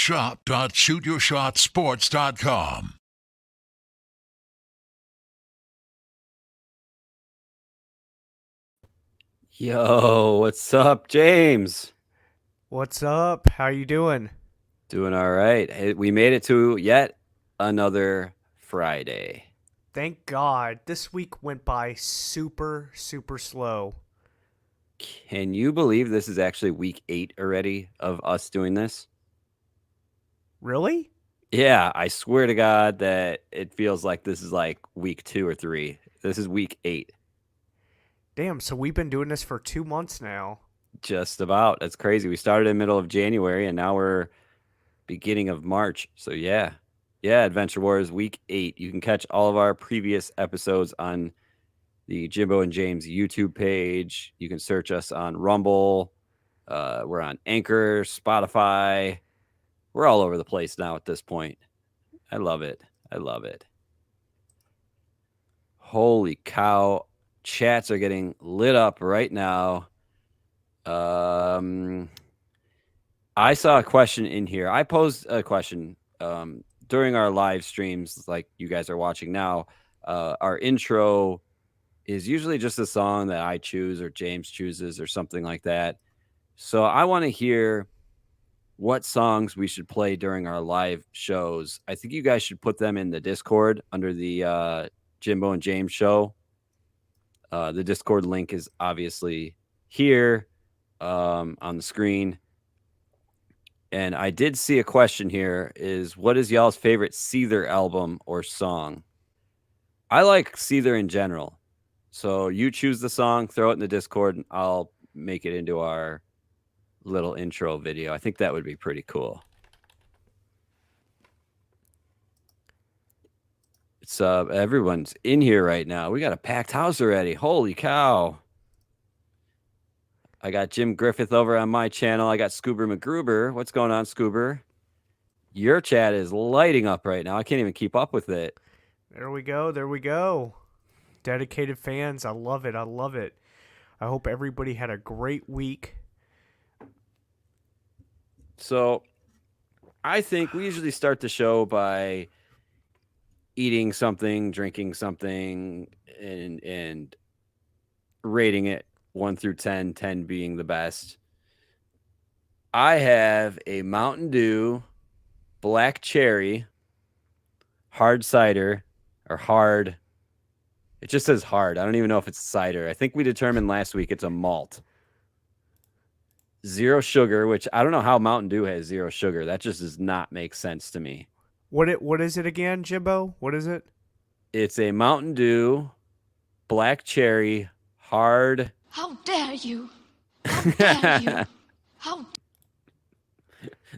shop.shootyourshotsports.com. Yo, what's up, James? What's up? How you doing? Doing all right. Hey, we made it to yet another Friday. Thank God. This week went by super, super slow. Can you believe this is actually week 8 already of us doing this? Really? Yeah, I swear to God that it feels like this is like week 2 or 3. This is week 8. Damn, so we've been doing this for 2 months now. Just about. That's crazy. We started in the middle of January and now we're beginning of March. So yeah. Yeah, Adventure Wars week 8. You can catch all of our previous episodes on the Jimbo and James YouTube page. You can search us on Rumble. We're on Anchor, Spotify. We're all over the place now at this point. I love it. I love it. Holy cow. Chats are getting lit up right now. I saw a question in here. I posed a question during our live streams, like you guys are watching now. Our intro is usually just a song that I choose or James chooses or something like that. So I want to hear what songs we should play during our live shows. I think you guys should put them in the Discord under the Jimbo and James show. The Discord link is obviously here on the screen. And I did see a question here is what is y'all's favorite Seether album or song? I like Seether in general. So you choose the song, throw it in the Discord, and I'll make it into our little intro video. I think that would be pretty cool. It's everyone's in here right now. We got a packed house already. Holy cow. I got Jim Griffith over on my channel. I got Scoober McGruber. What's going on, Scoober? Your chat is lighting up right now. I can't even keep up with it. There we go. There we go. Dedicated fans. I love it. I love it. I hope everybody had a great week. So I think we usually start the show by eating something, drinking something, and rating it 1 through 10, 10 being the best. I have a Mountain Dew black cherry hard cider or hard. It just says hard. I don't even know if it's cider. I think we determined last week it's a malt. 0 sugar, which I don't know how Mountain Dew has 0 sugar. That just does not make sense to me. What is it again, Jimbo? What is it? It's a Mountain Dew black cherry hard. How dare you? How dare you? How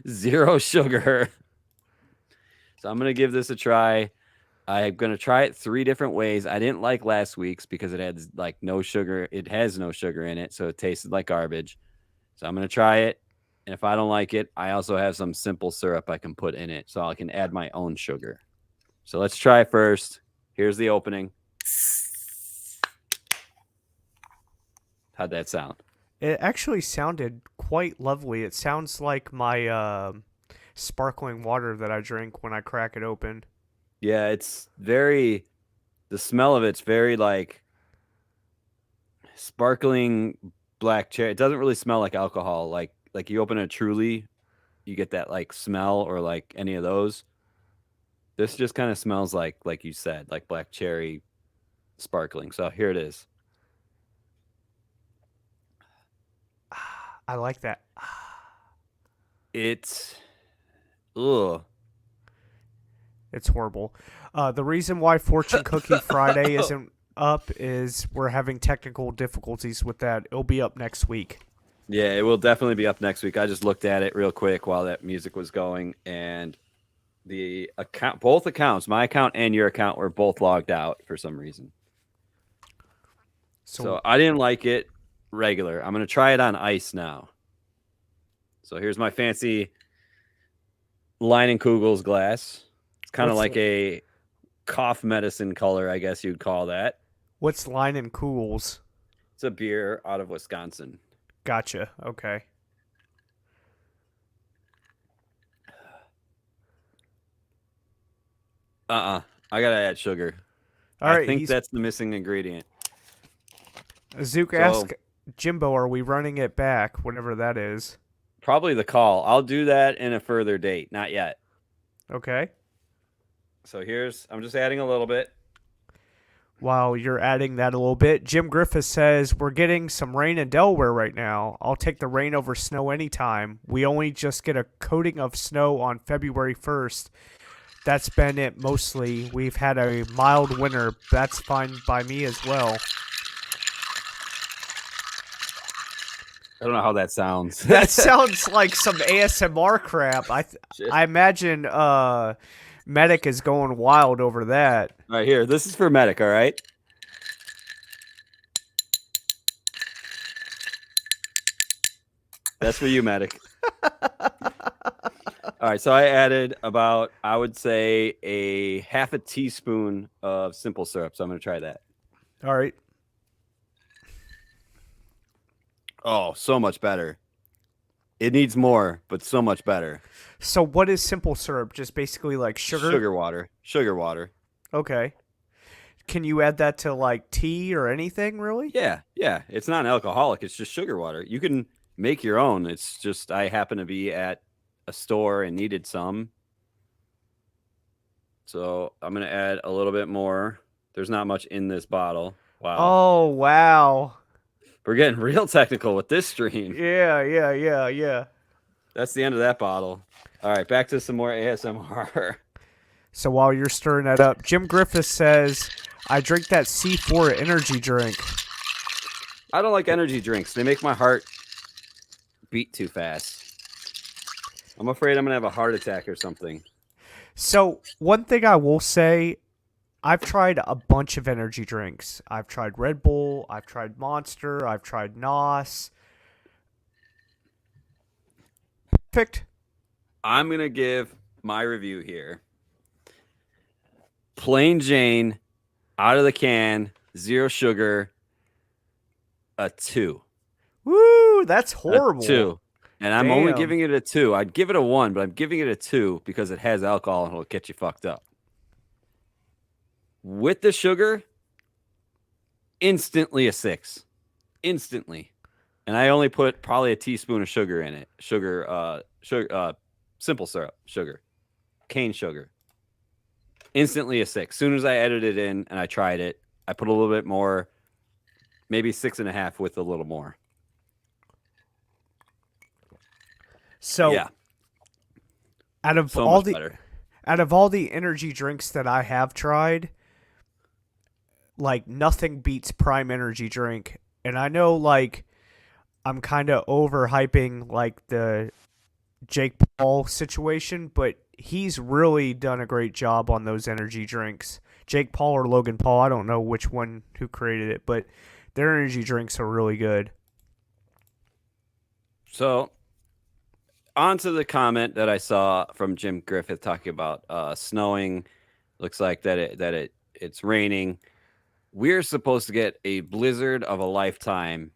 0 sugar. So I'm going to give this a try. I'm going to try it 3 different ways. I didn't like last week's because it had like no sugar. It has no sugar in it, so it tasted like garbage. So I'm going to try it. And if I don't like it, I also have some simple syrup I can put in it so I can add my own sugar. So let's try first. Here's the opening. How'd that sound? It actually sounded quite lovely. It sounds like my sparkling water that I drink when I crack it open. Yeah, it's very, the smell of it's very like sparkling black cherry. It doesn't really smell like alcohol. Like you open a Truly, you get that like smell or like any of those. This just kind of smells like you said, like black cherry sparkling. So here it is. I like that. It's, ugh. It's horrible. The reason why Fortune Cookie Friday isn't up is we're having technical difficulties with that. It'll be up next week. Yeah, it will definitely be up next week. I just looked at it real quick while that music was going, and the account, both accounts, my account and your account, were both logged out for some reason. So I didn't like it regular. I'm going to try it on ice now. So here's my fancy Leinenkugels glass. It's kind of like a cough medicine color, I guess you'd call that. What's Leinenkugels? It's a beer out of Wisconsin. Gotcha. Okay. I gotta add sugar. All right, I think that's the missing ingredient. Zook So- ask Jimbo, are we running it back? Whatever that is. Probably the call. I'll do that in a further date. Not yet. Okay. So I'm just adding a little bit. While you're adding that a little bit, Jim Griffith says, we're getting some rain in Delaware right now. I'll take the rain over snow anytime. We only just get a coating of snow on February 1st. That's been it mostly. We've had a mild winter. That's fine by me as well. I don't know how that sounds. That sounds like some ASMR crap. I imagine Medic is going wild over that. All right, here. This is for Medic, all right? That's for you, Medic. All right, so I added about, I would say, a half a teaspoon of simple syrup. So I'm going to try that. All right. Oh, so much better. It needs more, but so much better. So what is simple syrup? Just basically like sugar? Sugar water. Okay. Can you add that to like tea or anything, really? Yeah. It's not alcoholic. It's just sugar water. You can make your own. It's just I happen to be at a store and needed some. So I'm going to add a little bit more. There's not much in this bottle. Wow. Oh, wow. We're getting real technical with this stream. Yeah. That's the end of that bottle. All right, back to some more ASMR. So while you're stirring that up, Jim Griffith says, I drink that C4 energy drink. I don't like energy drinks. They make my heart beat too fast. I'm afraid I'm going to have a heart attack or something. So one thing I will say, I've tried a bunch of energy drinks. I've tried Red Bull. I've tried Monster. I've tried NOS. Perfect. I'm going to give my review here. Plain Jane, out of the can, 0 sugar, a 2. Woo, that's horrible. A 2. And I'm only Damn. giving it a 2. I'd give it a 1, but I'm giving it a 2 because it has alcohol and it'll get you fucked up. With the sugar, instantly a 6. Instantly. And I only put probably a teaspoon of sugar in it. Simple syrup, sugar. Cane sugar. Instantly a 6. Soon as I added it in and I tried it, I put a little bit more, maybe 6.5 with a little more. So yeah. out of So all much the better. out of all the energy drinks that I have tried, like nothing beats Prime Energy drink. And I know like I'm kind of overhyping like the Jake Paul situation, but he's really done a great job on those energy drinks. Jake Paul or Logan Paul, I don't know which one who created it, but their energy drinks are really good. So, on to the comment that I saw from Jim Griffith talking about snowing. Looks like it's raining. We're supposed to get a blizzard of a lifetime.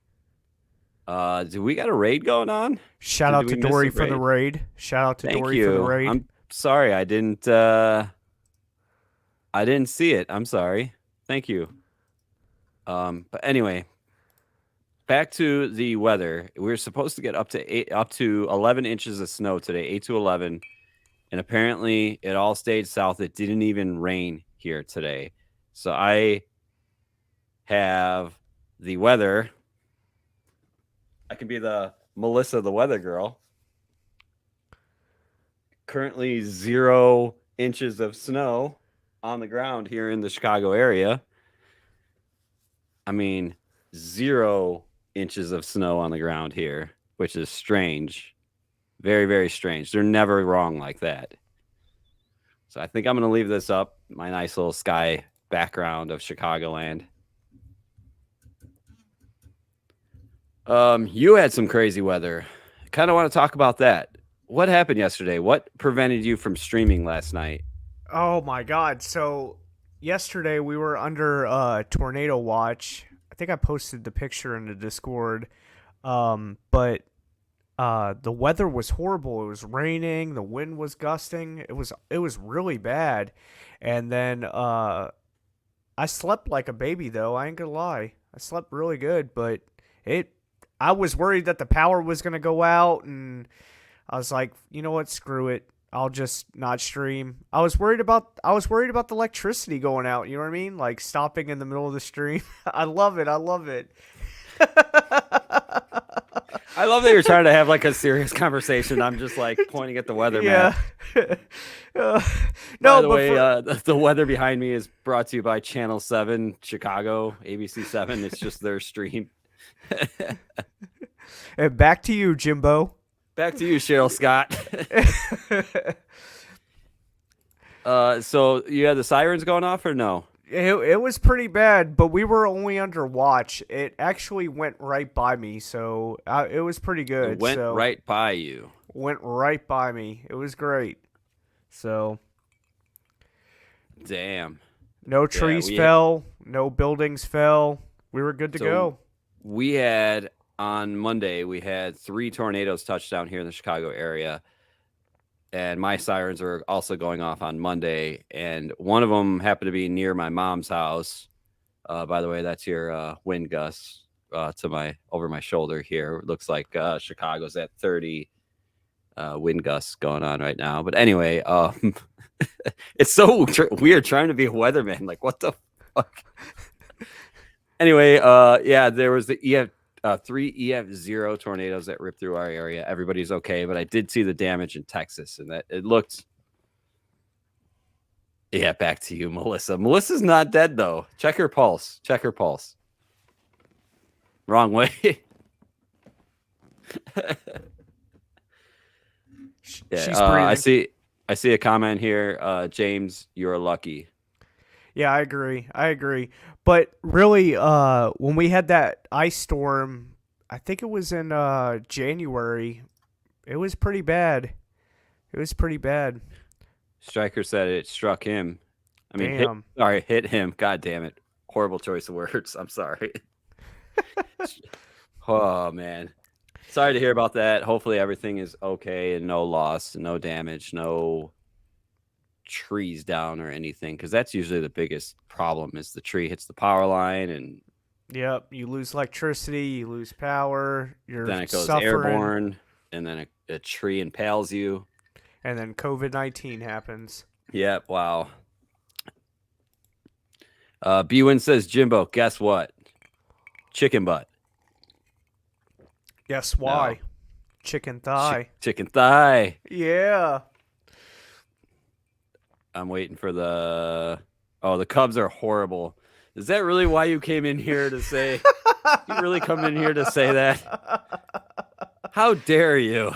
Do we got a raid going on? Shout out to we miss Dory a for the raid. Shout out to Thank Dory you. for the raid. I'm sorry, I didn't see it. I'm sorry. Thank you. But anyway, back to the weather. We're supposed to get up to 11 inches of snow today, 8 to 11, and apparently it all stayed south. It didn't even rain here today. So I have the weather. I can be the Melissa, the weather girl. Currently 0 inches of snow on the ground here in the Chicago area. I mean, 0 inches of snow on the ground here, which is strange. Very, very strange. They're never wrong like that. So I think I'm going to leave this up. My nice little sky background of Chicagoland. You had some crazy weather. Kind of want to talk about that. What happened yesterday? What prevented you from streaming last night? Oh my God. So yesterday we were under tornado watch. I think I posted the picture in the Discord. But the weather was horrible. It was raining, the wind was gusting. It was really bad. And then I slept like a baby though. I ain't gonna lie. I slept really good, but I was worried that the power was gonna go out, and I was like, you know what, screw it. I'll just not stream. I was worried about the electricity going out, you know what I mean? Like stopping in the middle of the stream. I love it. I love that you're trying to have like a serious conversation. I'm just like pointing at the weather map. No, By the but way, the weather behind me is brought to you by Channel 7 Chicago, ABC 7. It's just their stream. and back to you, Jimbo. Back to you, Cheryl Scott. So you had the sirens going off or no? It was pretty bad, but we were only under watch. It actually went right by me, so it was pretty good. It went right by you. Went right by me. It was great. So, damn. No trees fell. No buildings fell. We were good to go. We had, on Monday, we had 3 tornadoes touch down here in the Chicago area. And my sirens are also going off on Monday. And one of them happened to be near my mom's house. By the way, that's your wind gusts over my shoulder here. It looks like Chicago's at 30 wind gusts going on right now. But anyway, it's so weird trying to be a weatherman. Like, what the fuck? Anyway, yeah, there was the 3 EF0 tornadoes that ripped through our area. Everybody's okay, but I did see the damage in Texas, and that it looked. Yeah, back to you, Melissa. Melissa's not dead though. Check her pulse. Wrong way. Yeah, she's breathing. I see a comment here. James, you're lucky. Yeah, I agree. But really, when we had that ice storm, I think it was in January, it was pretty bad. Stryker said it struck him. I mean, hit him. God damn it. Horrible choice of words. I'm sorry. Oh, man. Sorry to hear about that. Hopefully everything is okay and no loss, no damage, no trees down or anything, because that's usually the biggest problem is the tree hits the power line and you lose electricity, you lose power, then it goes suffering. Airborne, and then a tree impales you, and then COVID-19 happens. Yep. Wow. B-Win says, Jimbo, guess what? Chicken butt. Guess why? No. Chicken thigh. Chicken thigh. Yeah. I'm waiting for the Cubs are horrible. Is that really why you came in here to say? You really come in here to say that? How dare you?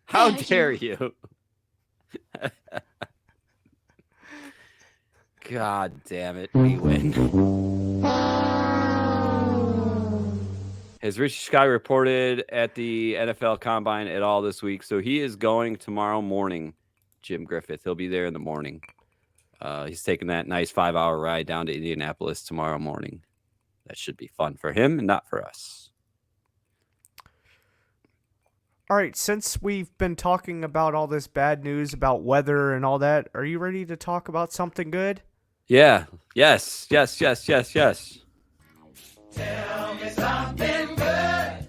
How dare you? God damn it, we win. Has Richie Chicago reported at the NFL Combine at all this week? So he is going tomorrow morning, Jim Griffith. He'll be there in the morning. He's taking that nice 5-hour ride down to Indianapolis tomorrow morning. That should be fun for him and not for us. All right, since we've been talking about all this bad news about weather and all that, are you ready to talk about something good? Yeah. Yes. Tell me something good.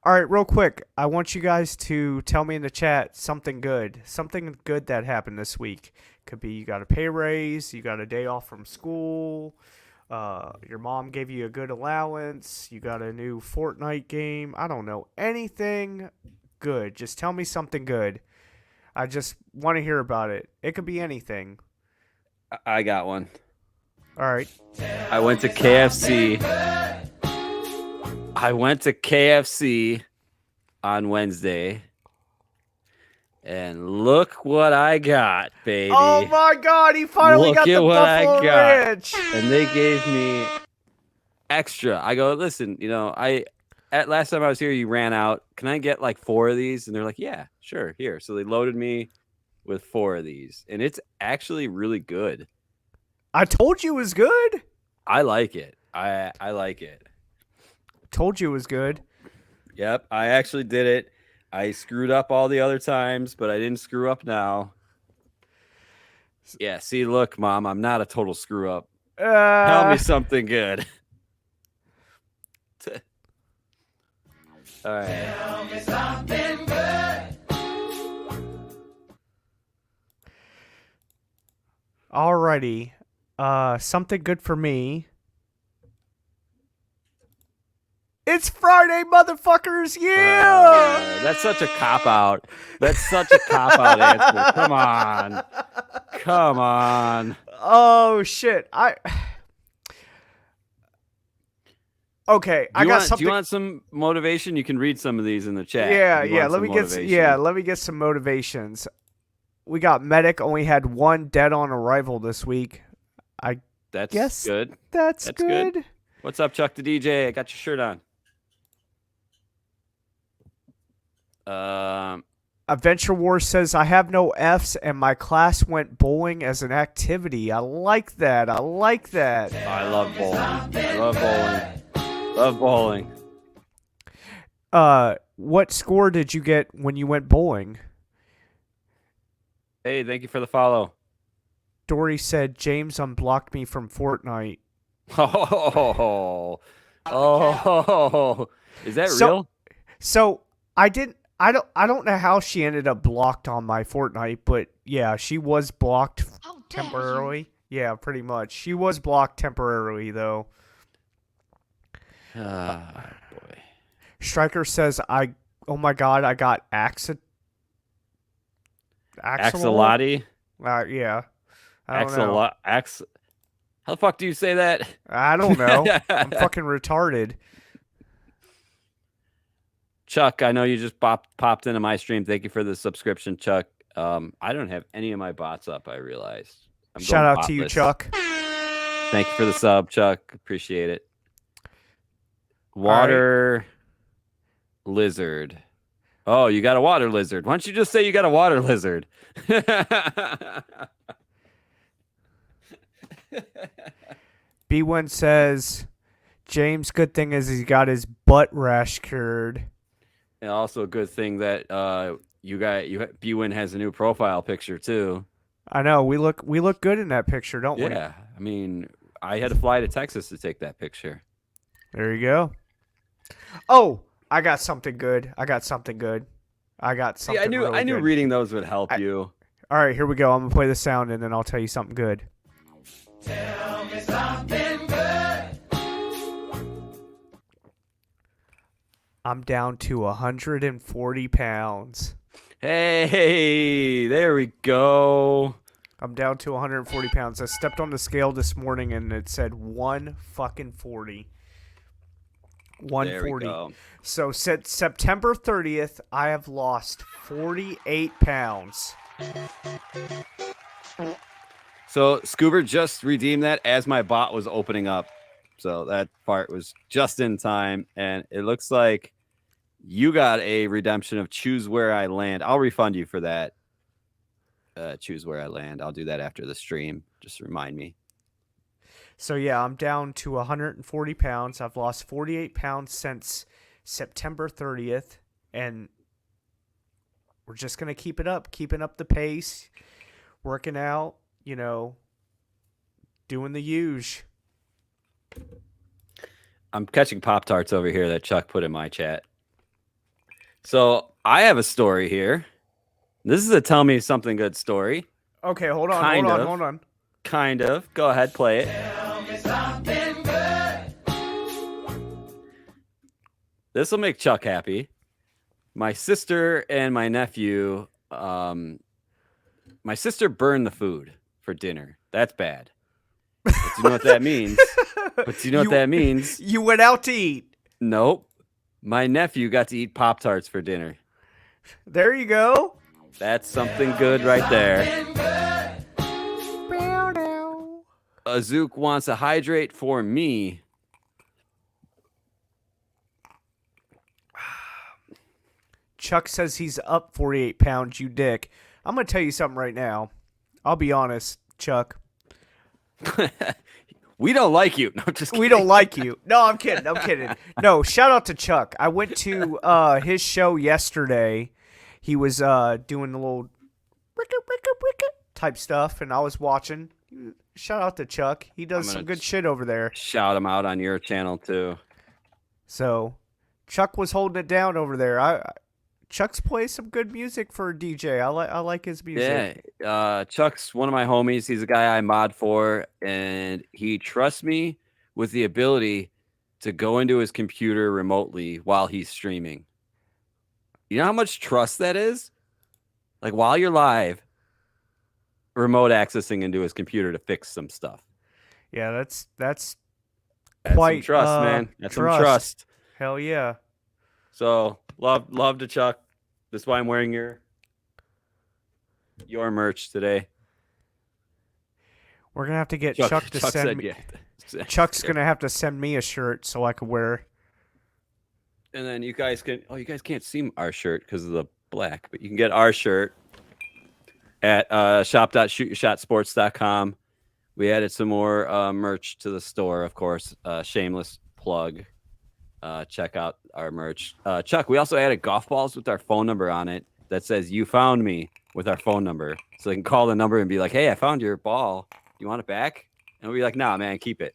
All right, real quick, I want you guys to tell me in the chat something good that happened this week. Could be you got a pay raise, you got a day off from school, your mom gave you a good allowance, you got a new Fortnite game. I don't know, anything good. Just tell me something good. I just want to hear about it. It could be anything. I got one. All right. I went to KFC. On Wednesday. And look what I got, baby. Oh my God, he finally got the Buffalo Ranch. And they gave me extra. I go, listen, last time I was here, you ran out. Can I get like 4 of these? And they're like, yeah, sure, here. So they loaded me with 4 of these. And it's actually really good. I told you it was good. I like it. I like it. Told you it was good. Yep, I actually did it. I screwed up all the other times, but I didn't screw up now. Yeah, see, look, Mom, I'm not a total screw up. Tell Uh, me something good. All right. Tell me something good. alrighty. Something good for me. It's Friday, motherfuckers! Yeah! That's such a cop-out. That's such a cop-out answer. Come on. Come on. Oh shit! Okay, I got something. Do you want some motivation? You can read some of these in the chat. Yeah, if you yeah. want Let some me get. motivation. Let me get some motivations. We got medic. Only had one dead on arrival this week. That's Yes, good. That's That's good. good. What's up, Chuck the DJ? I got your shirt on. Adventure War says I have no Fs and my class went bowling as an activity. I like that. I like that. I love bowling. I love bowling. Love bowling. What score did you get when you went bowling? Hey, thank you for the follow. Dory said James unblocked me from Fortnite. Oh, is that real? So I don't know how she ended up blocked on my Fortnite, but yeah, she was blocked How dare temporarily. Yeah, pretty much. She was blocked temporarily though. Boy. Striker says oh my god, I got Axolotl? Yeah. I don't know. How the fuck do you say that? I don't know. I'm fucking retarded. Chuck, I know you just popped into my stream. Thank you for the subscription, Chuck. I don't have any of my bots up, I realized. Shout out to you, Chuck. Thank you for the sub, Chuck. Appreciate it. Water lizard. Oh, you got a water lizard. Why don't you just say you got a water lizard? B1 says, James, good thing is he got his butt rash cured. And also a good thing that B-Win has a new profile picture too. I know we look good in that picture, don't we? Yeah, I mean, I had to fly to Texas to take that picture. There you go. Oh, I got something good. Yeah, I knew reading those would help you. All right, here we go. I'm gonna play the sound and then I'll tell you something good. Tell me something good. I'm down to 140 pounds. Hey, there we go. I'm down to 140 pounds. I stepped on the scale this morning and it said 140. 140. There we go. So since September 30th, I have lost 48 pounds. So Scuba just redeemed that as my bot was opening up. So that part was just in time. And it looks like you got a redemption of Choose Where I Land. I'll refund you for that. Choose Where I Land. I'll do that after the stream. Just remind me. So yeah, I'm down to 140 pounds. I've lost 48 pounds since September 30th. And we're just going to keep it up, keeping up the pace, working out, doing the huge. I'm catching Pop-Tarts over here that Chuck put in my chat. So I have a story here. This is a tell me something good story. Okay, hold on. Kind of. Go ahead, play it. Tell me something good. This will make Chuck happy. My sister and my nephew, my sister burned the food for dinner. That's bad. But you know what that means? You went out to eat. Nope. My nephew got to eat Pop-Tarts for dinner. There you go. That's something good right there. Azook wants a hydrate for me. Chuck says he's up 48 pounds, you dick. I'm going to tell you something right now. I'll be honest, Chuck. We don't like you. No, just kidding. We don't like you. No, I'm kidding. No, shout out to Chuck. I went to his show yesterday. He was doing a little type stuff, and I was watching. Shout out to Chuck. He does some good shit over there. Shout him out on your channel too. So, Chuck was holding it down over there. Chuck's plays some good music for a DJ. I like his music. Yeah, Chuck's one of my homies. He's a guy I mod for, and he trusts me with the ability to go into his computer remotely while he's streaming. You know how much trust that is? Like while you're live, remote accessing into his computer to fix some stuff. Yeah, that's some quite trust, man. That's some trust. Hell yeah. So love to Chuck. That's why I'm wearing your merch today. We're gonna have to get Chuck to send me. Yeah. Chuck's gonna have to send me a shirt so I can wear. And then you guys can. Oh, you guys can't see our shirt because of the black, but you can get our shirt at shop.shootyourshotsports.com. We added some more merch to the store, of course. Shameless plug. Check out our merch. Chuck, we also added golf balls with our phone number on it that says "You found me" with our phone number, so they can call the number and be like, "Hey, I found your ball. You want it back?" And we'll be like, "Nah, man, keep it."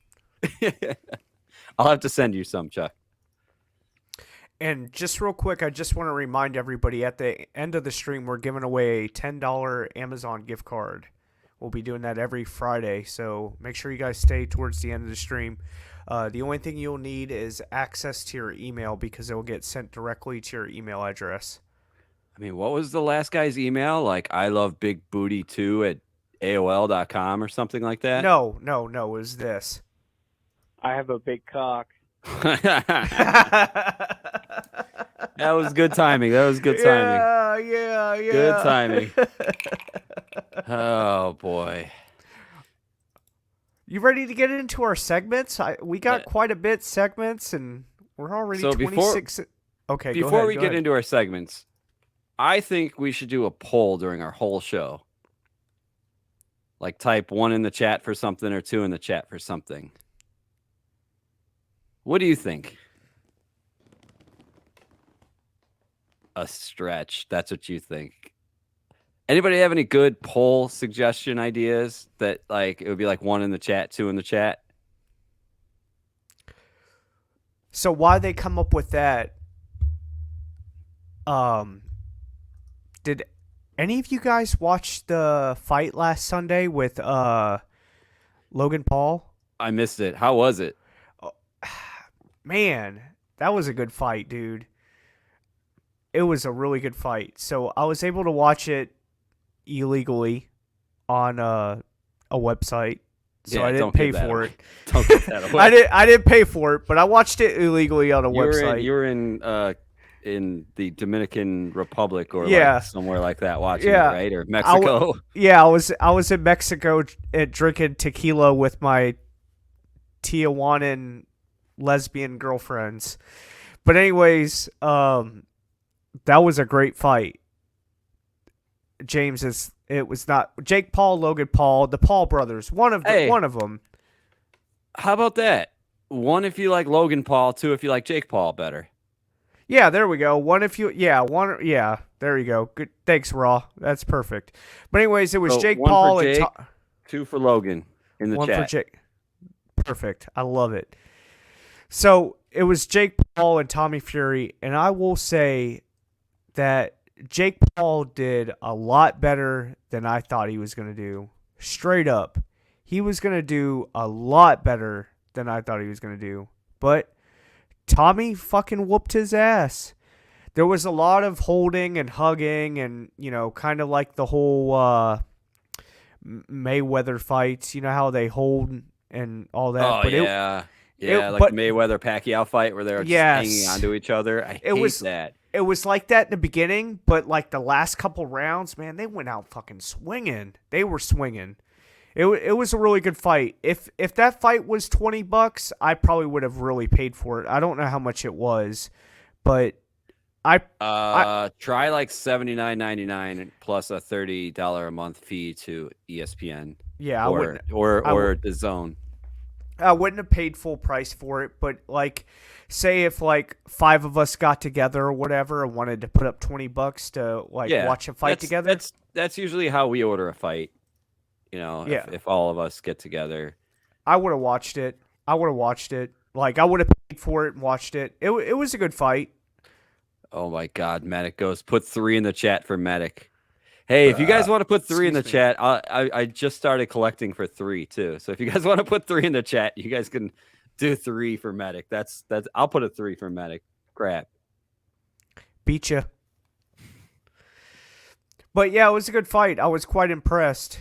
I'll have to send you some, Chuck. And just real quick, I just want to remind everybody at the end of the stream, we're giving away a $10 Amazon gift card. We'll be doing that every Friday, so make sure you guys stay towards the end of the stream. The only thing you'll need is access to your email because it will get sent directly to your email address. I mean, what was the last guy's email? Like, I love big booty 2 at AOL.com or something like that? No, it was this. I have a big cock. That was good timing. Yeah. Good timing. Oh, boy. You ready to get into our segments? We got quite a bit segments, and we're already 26. Okay, before we get into our segments, I think we should do a poll during our whole show. Like type 1 in the chat for something or 2 in the chat for something. What do you think? A stretch. That's what you think. Anybody have any good poll suggestion ideas that like it would be like 1 in the chat, 2 in the chat? So why they come up with that? Did any of you guys watch the fight last Sunday with Logan Paul? I missed it. How was it? Man, that was a good fight, dude. It was a really good fight. So I was able to watch it illegally on a website. So I didn't pay for it. Don't give that away. I didn't pay for it, but I watched it illegally on a website. You were in the Dominican Republic or like somewhere like that watching it, right? Or Mexico. I was in Mexico drinking tequila with my Tijuanan lesbian girlfriends. But anyways, that was a great fight. James, it was not Jake Paul, Logan Paul, the Paul brothers. One of them. How about that? 1 if you like Logan Paul, 2 if you like Jake Paul better. Yeah, there we go. 1 if you there you go. Good. Thanks, Raw. That's perfect. But anyways, it was Jake Paul and Jake, 2 for Logan in the 1 chat. 1 for Jake. Perfect. I love it. So, it was Jake Paul and Tommy Fury, and I will say that Jake Paul did a lot better than I thought he was going to do. Straight up. He was going to do a lot better than I thought he was going to do. But Tommy fucking whooped his ass. There was a lot of holding and hugging and, kind of like the whole Mayweather fights. You know how they hold and all that. Oh, but yeah. The Mayweather-Pacquiao fight where they're just hanging onto each other. I hate that. It was like that in the beginning, but like the last couple rounds, man, they went out fucking swinging. They were swinging. It was a really good fight. If that fight was $20, I probably would have really paid for it. I don't know how much it was, but I try like $79.99 plus a $30 a month fee to ESPN. Yeah, or the Zone. I wouldn't have paid full price for it, but like, say if like 5 of us got together or whatever and wanted to put up $20 to watch a fight together. That's usually how we order a fight. Yeah. if all of us get together. I would have watched it. Like, I would have paid for it and watched it. It was a good fight. Oh my God, Medic goes, put 3 in the chat for Medic. Hey, if you guys want to put 3 in the chat, I just started collecting for 3 too. So if you guys want to put 3 in the chat, you guys can do 3 for Medic. That's I'll put a 3 for Medic. Crap. Beat you. But yeah, it was a good fight. I was quite impressed.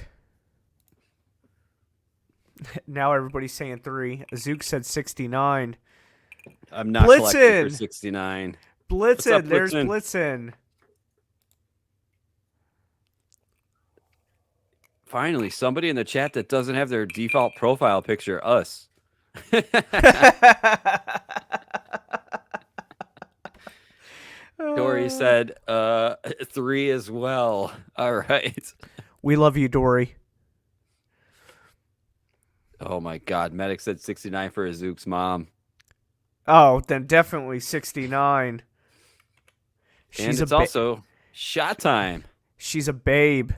Now everybody's saying 3. Zook said 69. I'm not collecting Blitzen! for 69. Blitzen, up, there's Blitzen? Blitzen. Finally, somebody in the chat that doesn't have their default profile picture, us. Dory said 3 as well. All right. We love you, Dory. Oh my God. Medic said 69 for Zook's mom. Oh, then definitely 69. And it's also shot time. She's a babe.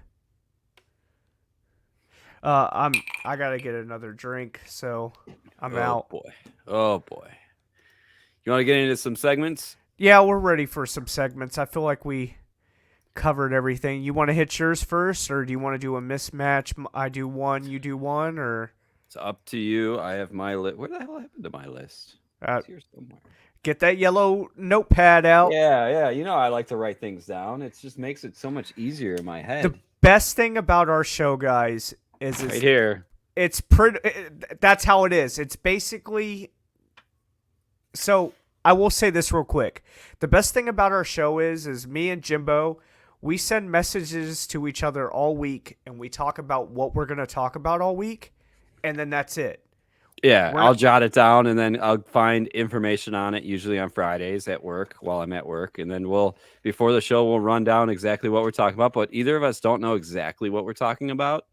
I gotta get another drink, so I'm out. Oh boy. You want to get into some segments? Yeah, we're ready for some segments. I feel like we covered everything. You want to hit yours first, or do you want to do a mismatch? I do one, you do one, or It's up to you. I have my list. Where the hell happened to my list? It's here somewhere. Get that yellow notepad out. Yeah. You know I like to write things down. It just makes it so much easier in my head. The best thing about our show, guys, is right here. It's pretty. That's how it is. It's basically. So I will say this real quick. The best thing about our show is me and Jimbo, we send messages to each other all week, and we talk about what we're going to talk about all week, and then that's it. Yeah, I'll jot it down, and then I'll find information on it, usually on Fridays at work while I'm at work. And then before the show, we'll run down exactly what we're talking about. But either of us don't know exactly what we're talking about.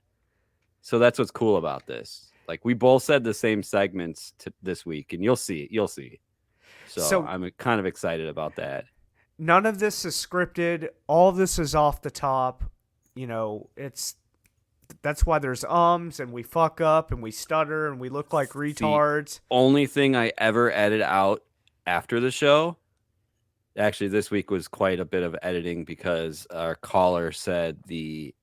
So that's what's cool about this. Like, we both said the same segments this week, and you'll see. So I'm kind of excited about that. None of this is scripted. All of this is off the top. That's why there's and we fuck up and we stutter and we look like retards. The only thing I ever edit out after the show, actually this week was quite a bit of editing because our caller said the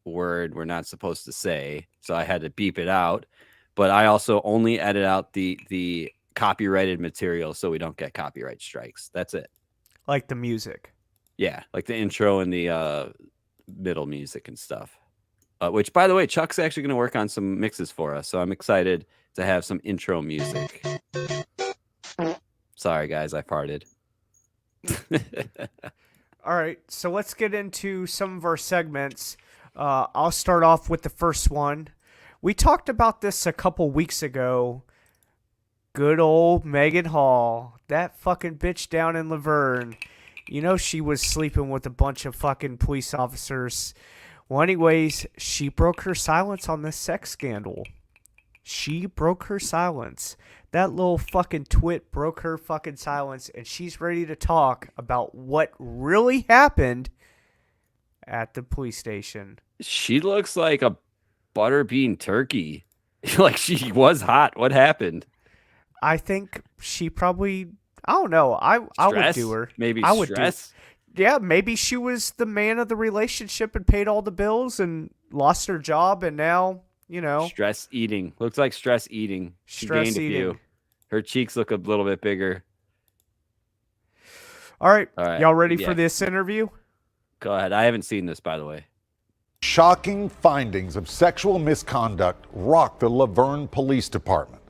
word we're not supposed to say, so I had to beep it out. But I also only edit out the copyrighted material so we don't get copyright strikes. That's it. Like the music. Yeah, like the intro and the middle music and stuff. Which, by the way, Chuck's actually going to work on some mixes for us, so I'm excited to have some intro music. Sorry, guys, I farted. All right, so let's get into some of our segments. I'll start off with the first one. We talked about this a couple weeks ago. Good old Maegan Hall, that fucking bitch down in Laverne. She was sleeping with a bunch of fucking police officers. Well, anyways, she broke her silence on this sex scandal. She broke her silence. That little fucking twit broke her fucking silence, and she's ready to talk about what really happened at the police station. She looks like a butterbean turkey. Like she was hot. What happened? I think she probably, I don't know. I would do her. Maybe I would stress. Yeah, maybe she was the man of the relationship and paid all the bills and lost her job, and now, Stress eating. Looks like stress eating. She gained a few. Her cheeks look a little bit bigger. All right. Y'all ready for this interview? Go ahead. I haven't seen this, by the way. Shocking findings of sexual misconduct rocked the Laverne Police Department.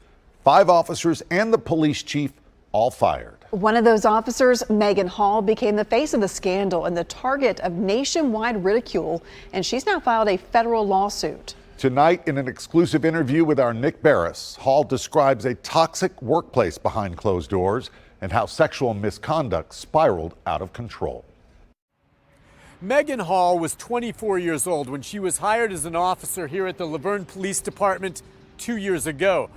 5 officers and the police chief all fired. One of those officers, Maegan Hall, became the face of the scandal and the target of nationwide ridicule, and she's now filed a federal lawsuit. Tonight, in an exclusive interview with our Nick Barris, Hall describes a toxic workplace behind closed doors and how sexual misconduct spiraled out of control. Maegan Hall was 24 years old when she was hired as an officer here at the Laverne Police Department 2 years ago.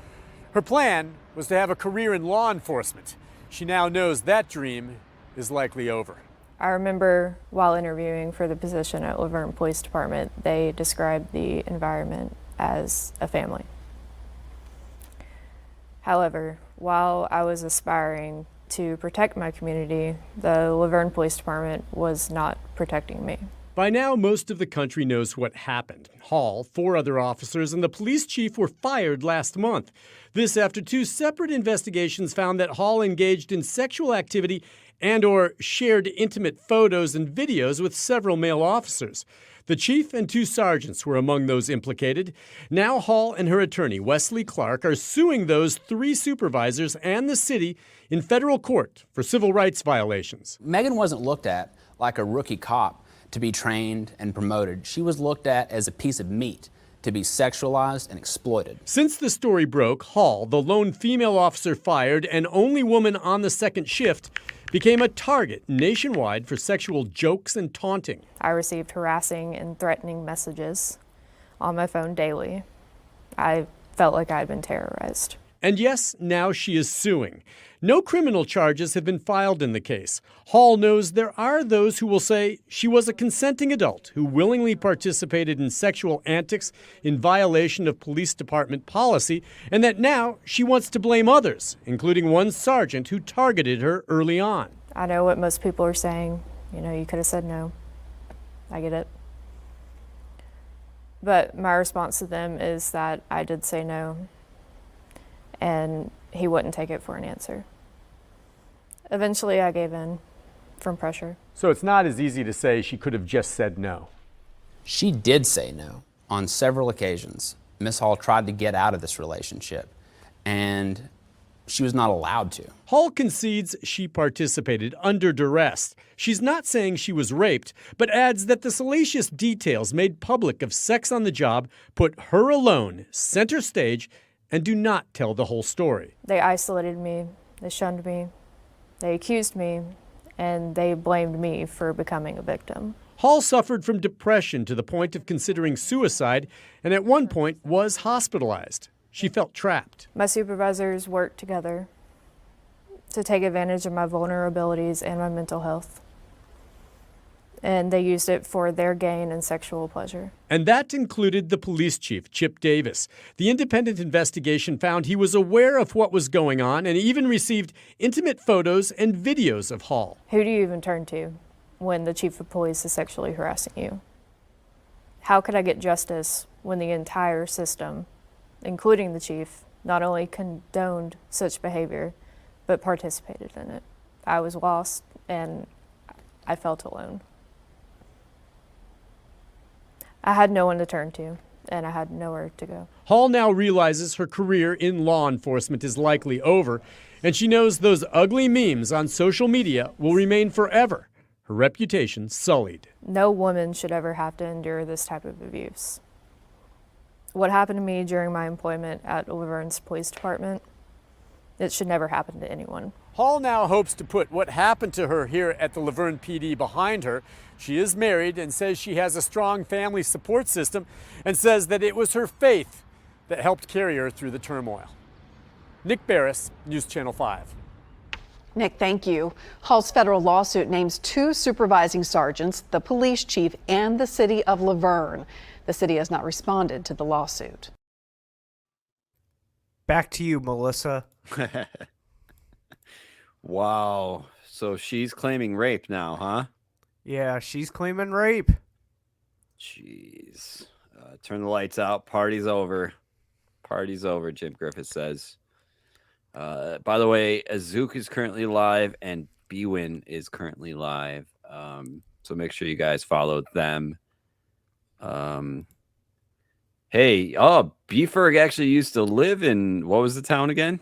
Her plan was to have a career in law enforcement. She now knows that dream is likely over. I remember while interviewing for the position at Laverne Police Department, they described the environment as a family. However, while I was aspiring to protect my community, the Laverne Police Department was not protecting me. By now, most of the country knows what happened. Hall, 4 other officers, and the police chief were fired last month. This after 2 separate investigations found that Hall engaged in sexual activity and/or shared intimate photos and videos with several male officers. The chief and 2 sergeants were among those implicated. Now Hall and her attorney, Wesley Clark, are suing those 3 supervisors and the city in federal court for civil rights violations. Maegan wasn't looked at like a rookie cop to be trained and promoted. She was looked at as a piece of meat to be sexualized and exploited. Since the story broke, Hall, the lone female officer fired and only woman on the second shift, became a target nationwide for sexual jokes and taunting. I received harassing and threatening messages on my phone daily. I felt like I had been terrorized. And yes, now she is suing. No criminal charges have been filed in the case. Hall knows there are those who will say she was a consenting adult who willingly participated in sexual antics in violation of police department policy, and that now she wants to blame others, including one sergeant who targeted her early on. I know what most people are saying. You could have said no. I get it. But my response to them is that I did say no, and he wouldn't take it for an answer. Eventually, I gave in from pressure. So it's not as easy to say she could have just said no. She did say no on several occasions. Miss Hall tried to get out of this relationship, and she was not allowed to. Hall concedes she participated under duress. She's not saying she was raped, but adds that the salacious details made public of sex on the job put her alone center stage and do not tell the whole story. They isolated me, they shunned me, they accused me, and they blamed me for becoming a victim. Hall suffered from depression to the point of considering suicide, and at one point was hospitalized. She felt trapped. My supervisors worked together to take advantage of my vulnerabilities and my mental health. And they used it for their gain and sexual pleasure. And that included the police chief, Chip Davis. The independent investigation found he was aware of what was going on and even received intimate photos and videos of Hall. Who do you even turn to when the chief of police is sexually harassing you? How could I get justice when the entire system, including the chief, not only condoned such behavior, but participated in it? I was lost and I felt alone. I had no one to turn to, and I had nowhere to go. Hall now realizes her career in law enforcement is likely over, and she knows those ugly memes on social media will remain forever, her reputation sullied. No woman should ever have to endure this type of abuse. What happened to me during my employment at Laverne's Police Department, it should never happen to anyone. Hall now hopes to put what happened to her here at the Laverne PD behind her. She is married and says she has a strong family support system and says that it was her faith that helped carry her through the turmoil. Nick Barris, News Channel 5. Nick, thank you. Hall's federal lawsuit names 2 supervising sergeants, the police chief, and the city of Laverne. The city has not responded to the lawsuit. Back to you, Melissa. Wow. So she's claiming rape now, huh? Yeah, she's claiming rape. Jeez. Turn the lights out. Party's over. Party's over, Jim Griffith says. By the way, Azook is currently live and Bwin is currently live. So make sure you guys follow them. Hey, B-Ferg actually used to live in, what was the town again?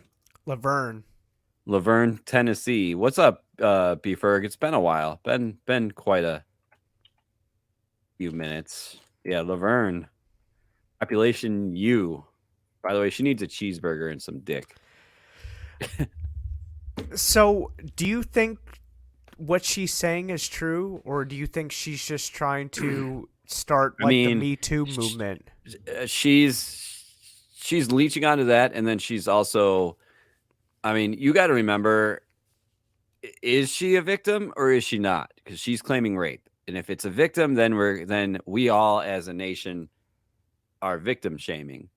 Laverne, Tennessee. What's up, B-Ferg? It's been a while. Been quite a few minutes. Yeah, Laverne. Population U. By the way, she needs a cheeseburger and some dick. So, do you think what she's saying is true, or do you think she's just trying to start the Me Too movement? She's leeching onto that, and then she's also, you got to remember, is she a victim or is she not? Because she's claiming rape. And if it's a victim, then we all as a nation are victim shaming.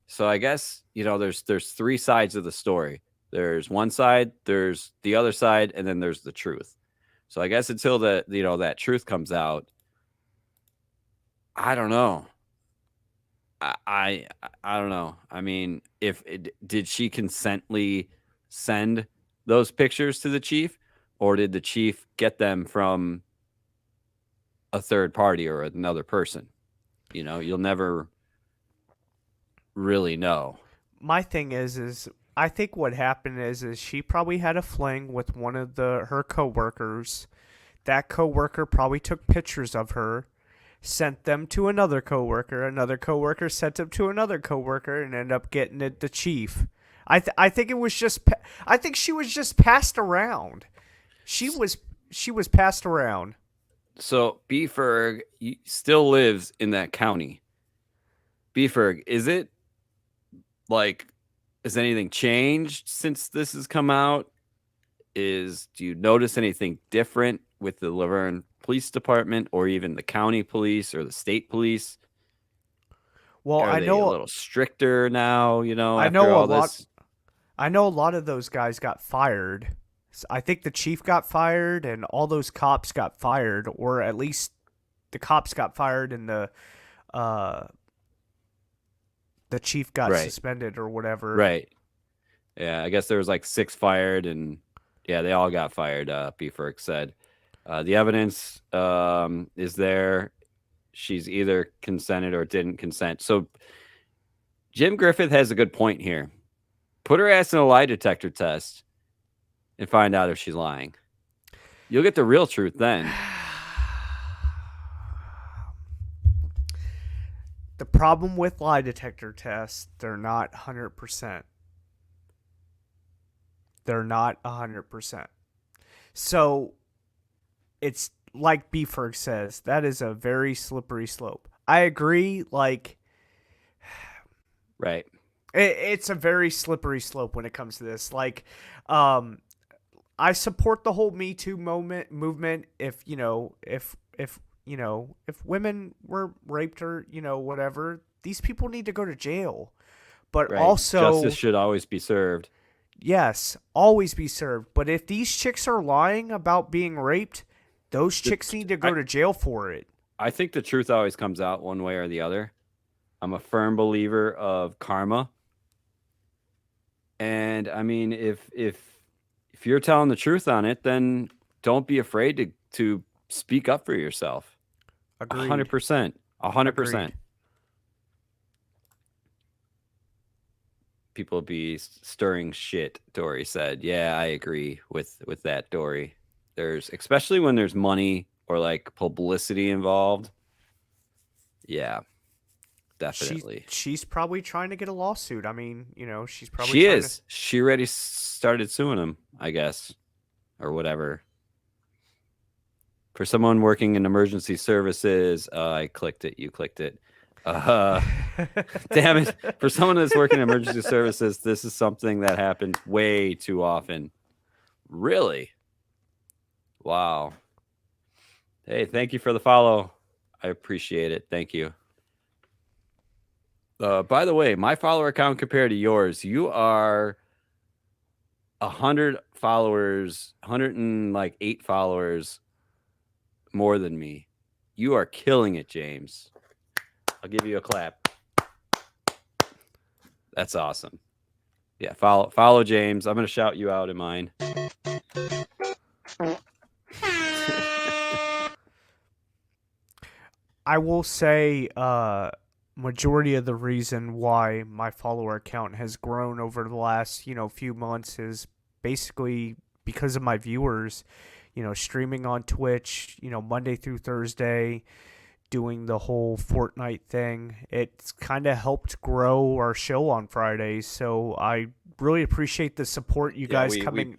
So I guess, there's three sides of the story. There's one side, there's the other side, and then there's the truth. So I guess until that truth comes out, I don't know. I don't know. I mean, did she consently send those pictures to the chief, or did the chief get them from a third party or another person? You'll never really know. My thing is I think what happened is she probably had a fling with one of her coworkers. That coworker probably took pictures of her, sent them to another coworker. Another coworker sent them to another coworker, and ended up getting it the chief. I think it was just. I think she was just passed around. She was passed around. So B. Ferg still lives in that county. B. Ferg, is it like, has anything changed since this has come out? Do you notice anything different with the Laverne Police Department, or even the county police or the state police? Well, Are they a little stricter now, I after know all a lot. this? I know a lot of those guys got fired. I think the chief got fired, and all those cops got fired, or at least the cops got fired, and the chief got suspended or whatever. Right. Yeah, I guess there was like 6 fired, and yeah, they all got fired. B. Ferg said. The evidence is there. She's either consented or didn't consent. So Jim Griffith has a good point here. Put her ass in a lie detector test and find out if she's lying. You'll get the real truth then. The problem with lie detector tests, they're not 100%. They're not 100%. So it's like B. Ferg says, that is a very slippery slope. I agree, like, right. It's a very slippery slope when it comes to this. Like, I support the whole Me Too movement. If women were raped or, whatever, these people need to go to jail. But also, justice should always be served. Yes, always be served. But if these chicks are lying about being raped, those chicks need to go to jail for it. I think the truth always comes out one way or the other. I'm a firm believer of karma. And I mean, if you're telling the truth on it, then don't be afraid to speak up for yourself. Agreed. 100%. 100%. Agreed. People be stirring shit, Dory said. Yeah, I agree with that, Dory. Especially when there's money or like publicity involved. Yeah, definitely. She's probably trying to get a lawsuit. I mean, she's probably. She is. She already started suing him, I guess, or whatever. For someone working in emergency services, I clicked it. You clicked it. Damn it. For someone that's working in emergency services, this is something that happens way too often. Really? Wow. Hey, thank you for the follow. I appreciate it. Thank you. By the way, my follower count compared to yours, you are 100 followers, 108 followers more than me. You are killing it, James. I'll give you a clap. That's awesome. Yeah, follow James. I'm going to shout you out in mine. I will say majority of the reason why my follower count has grown over the last, few months is basically because of my viewers, streaming on Twitch, Monday through Thursday, doing the whole Fortnite thing. It's kind of helped grow our show on Fridays. So I really appreciate the support you guys coming. We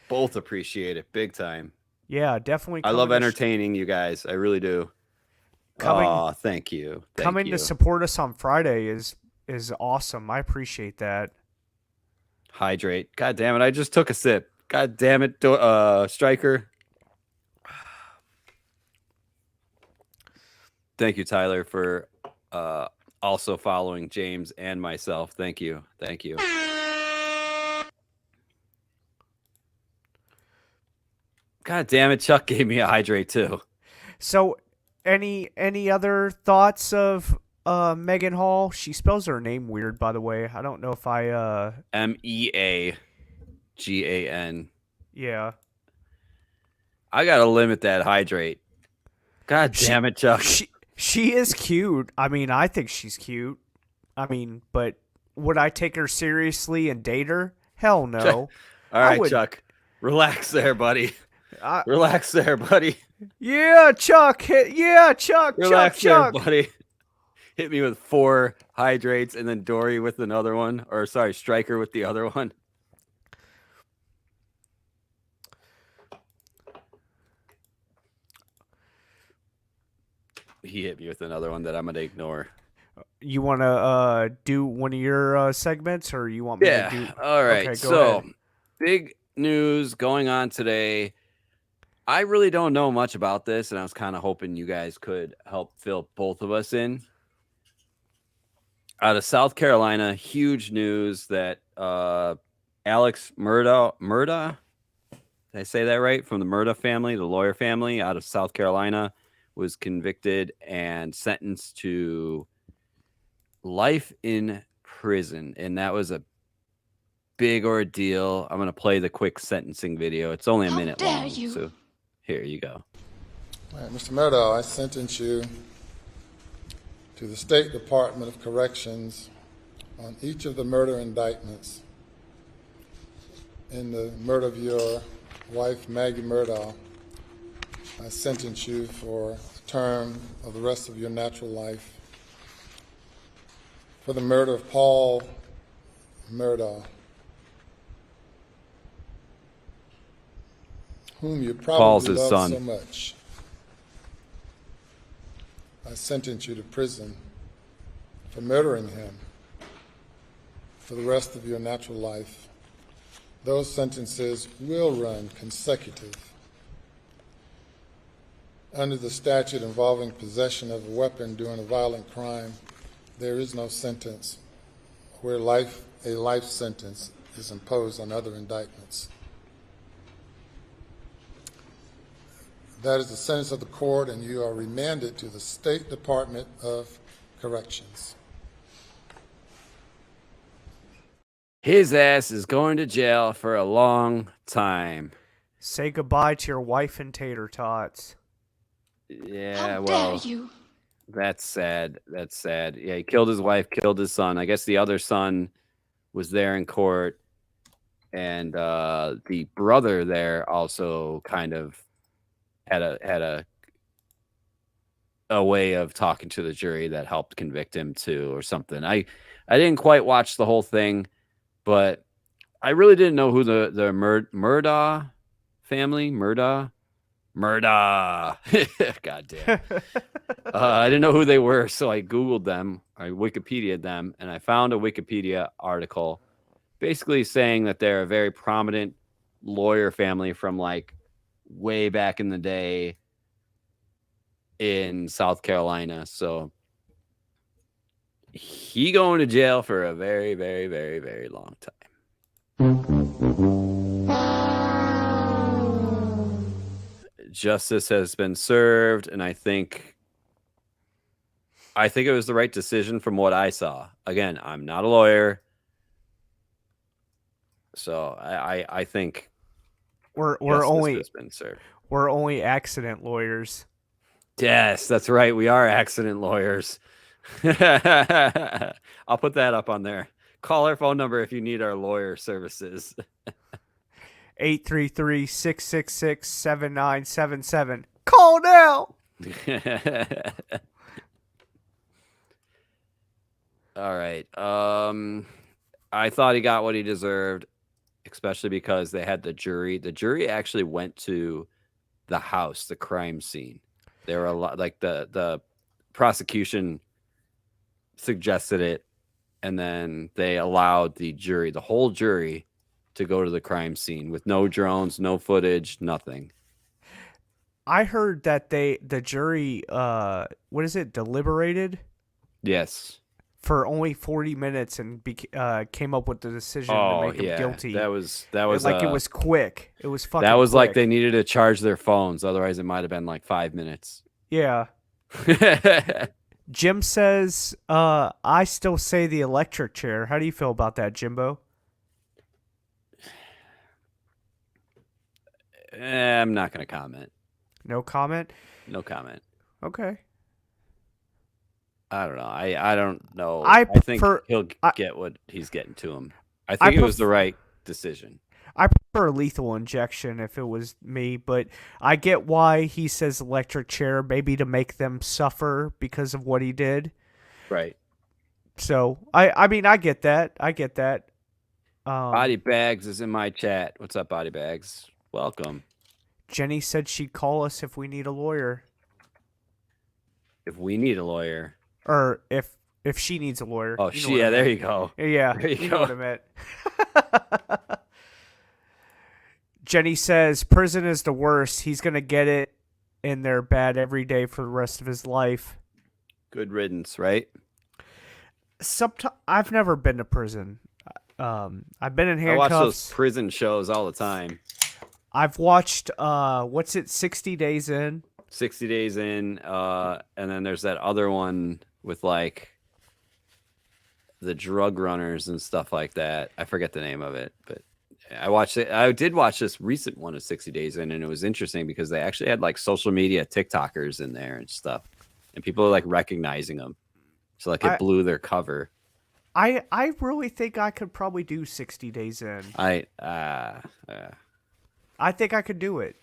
both appreciate it big time. Yeah, definitely. I love entertaining you guys. I really do. Thank you. Coming to support us on Friday is awesome. I appreciate that. Hydrate. God damn it. I just took a sip. God damn it, Striker. Thank you, Tyler, for also following James and myself. Thank you. Thank you. God damn it, Chuck gave me a hydrate too. So, any other thoughts of Maegan Hall? She spells her name weird, by the way. I don't know if I Meagan. Yeah. I gotta limit that hydrate. God damn it, Chuck. She is cute. I mean, I think she's cute. I mean, but would I take her seriously and date her? Hell no. All right, Chuck. Relax there, buddy. Relax there, buddy. Yeah, Chuck. Yeah, Chuck. Relax Chuck. there, buddy. Hit me with 4 hydrates and then Dory with another one. Or, sorry, Striker with the other one. He hit me with another one that I'm going to ignore. You want to do one of your segments, or you want me to do? All right. Okay, so, ahead. Big news going on today. I really don't know much about this, and I was kind of hoping you guys could help fill both of us in. Out of South Carolina, huge news that Alex Murdauh, did I say that right? From the Murdauh family, the lawyer family out of South Carolina, was convicted and sentenced to life in prison. And that was a big ordeal. I'm going to play the quick sentencing video. It's only a minute long. You. So here you go. All right, Mr. Murdauh, I sentence you to the State Department of Corrections on each of the murder indictments in the murder of your wife, Maegan Murdauh. I sentence you for a term of the rest of your natural life for the murder of Paul Murdauh, whom you Paul's probably his love son. so much. I sentence you to prison for murdering him for the rest of your natural life. Those sentences will run consecutive. Under the statute involving possession of a weapon during a violent crime, there is no sentence where a life sentence is imposed on other indictments. That is the sentence of the court, and you are remanded to the State Department of Corrections. His ass is going to jail for a long time. Say goodbye to your wife and tater tots. Yeah, How well, dare you? that's sad. That's sad. Yeah, he killed his wife, killed his son. I guess the other son was there in court, and the brother there also kind of had a way of talking to the jury that helped convict him too, or something. I didn't quite watch the whole thing, but I really didn't know who the Murdauh family, Murdauh. God damn. I didn't know who they were, so I Googled them, I Wikipedia'd them, and I found a Wikipedia article basically saying that they're a very prominent lawyer family from like way back in the day in South Carolina. So he going to jail for a very, very, very, very long time. Justice has been served, and I think it was the right decision from what I saw. Again, I'm not a lawyer, so I think we're has been served. We're only accident lawyers. Yes, that's right. We are accident lawyers. I'll put that up on there. Call our phone number if you need our lawyer services. 833-666-7977. Call now. All right. I thought he got what he deserved, especially because they had the jury. The jury actually went to the house, the crime scene. There were a lot, like the prosecution suggested it, and then they allowed the jury, the whole jury, to go to the crime scene with no drones, no footage, nothing. I heard that the jury, deliberated? Yes. For only 40 minutes and came up with the decision to make him guilty. That was like it was quick. It was fucking That was quick. like they needed to charge their phones. Otherwise, it might have been like 5 minutes. Yeah. Jim says, I still say the electric chair. How do you feel about that, Jimbo? I'm not going to comment. No comment? No comment. Okay. I don't know. I don't know. I think he'll get what he's getting to him. I think it was the right decision. I prefer lethal injection if it was me, but I get why he says electric chair, maybe to make them suffer because of what he did. Right. So, I mean, I get that. Body Bags is in my chat. What's up, Body Bags? Welcome. Jenny said she'd call us if we need a lawyer. If we need a lawyer. Or if she needs a lawyer. Oh, there you go. Yeah, there you know what I meant. Jenny says prison is the worst. He's going to get it in there bad every day for the rest of his life. Good riddance, right? I've never been to prison. I've been in handcuffs. I watch those prison shows all the time. I've watched, 60 Days In? 60 Days In, and then there's that other one with, like, the drug runners and stuff like that. I forget the name of it, but I watched it. I did watch this recent one of 60 Days In, and it was interesting because they actually had, like, social media TikTokers in there and stuff, and people are, like, recognizing them. So, like, it blew their cover. I really think I could probably do 60 Days In. I think I could do it.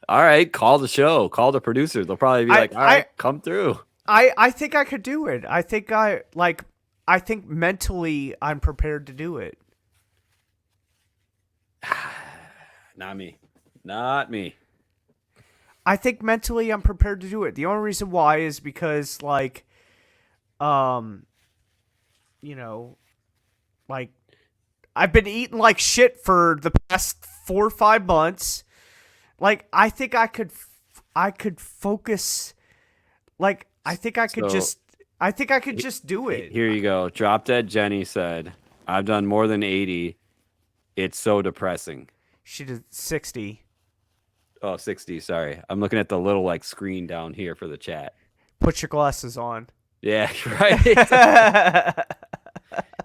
All right, call the show. Call the producers. They'll probably be like, all right, come through. I think I could do it. I think mentally I'm prepared to do it. Not me. Not me. I think mentally I'm prepared to do it. The only reason why is because, like, I've been eating like shit for the past 4 or 5 months. Like, I think I could focus. Like, I think I could just do it. Here you go. Drop Dead Jenny said, I've done more than 80. It's so depressing. She did 60. Oh, 60. Sorry. I'm looking at the little, like, screen down here for the chat. Put your glasses on. Yeah, right.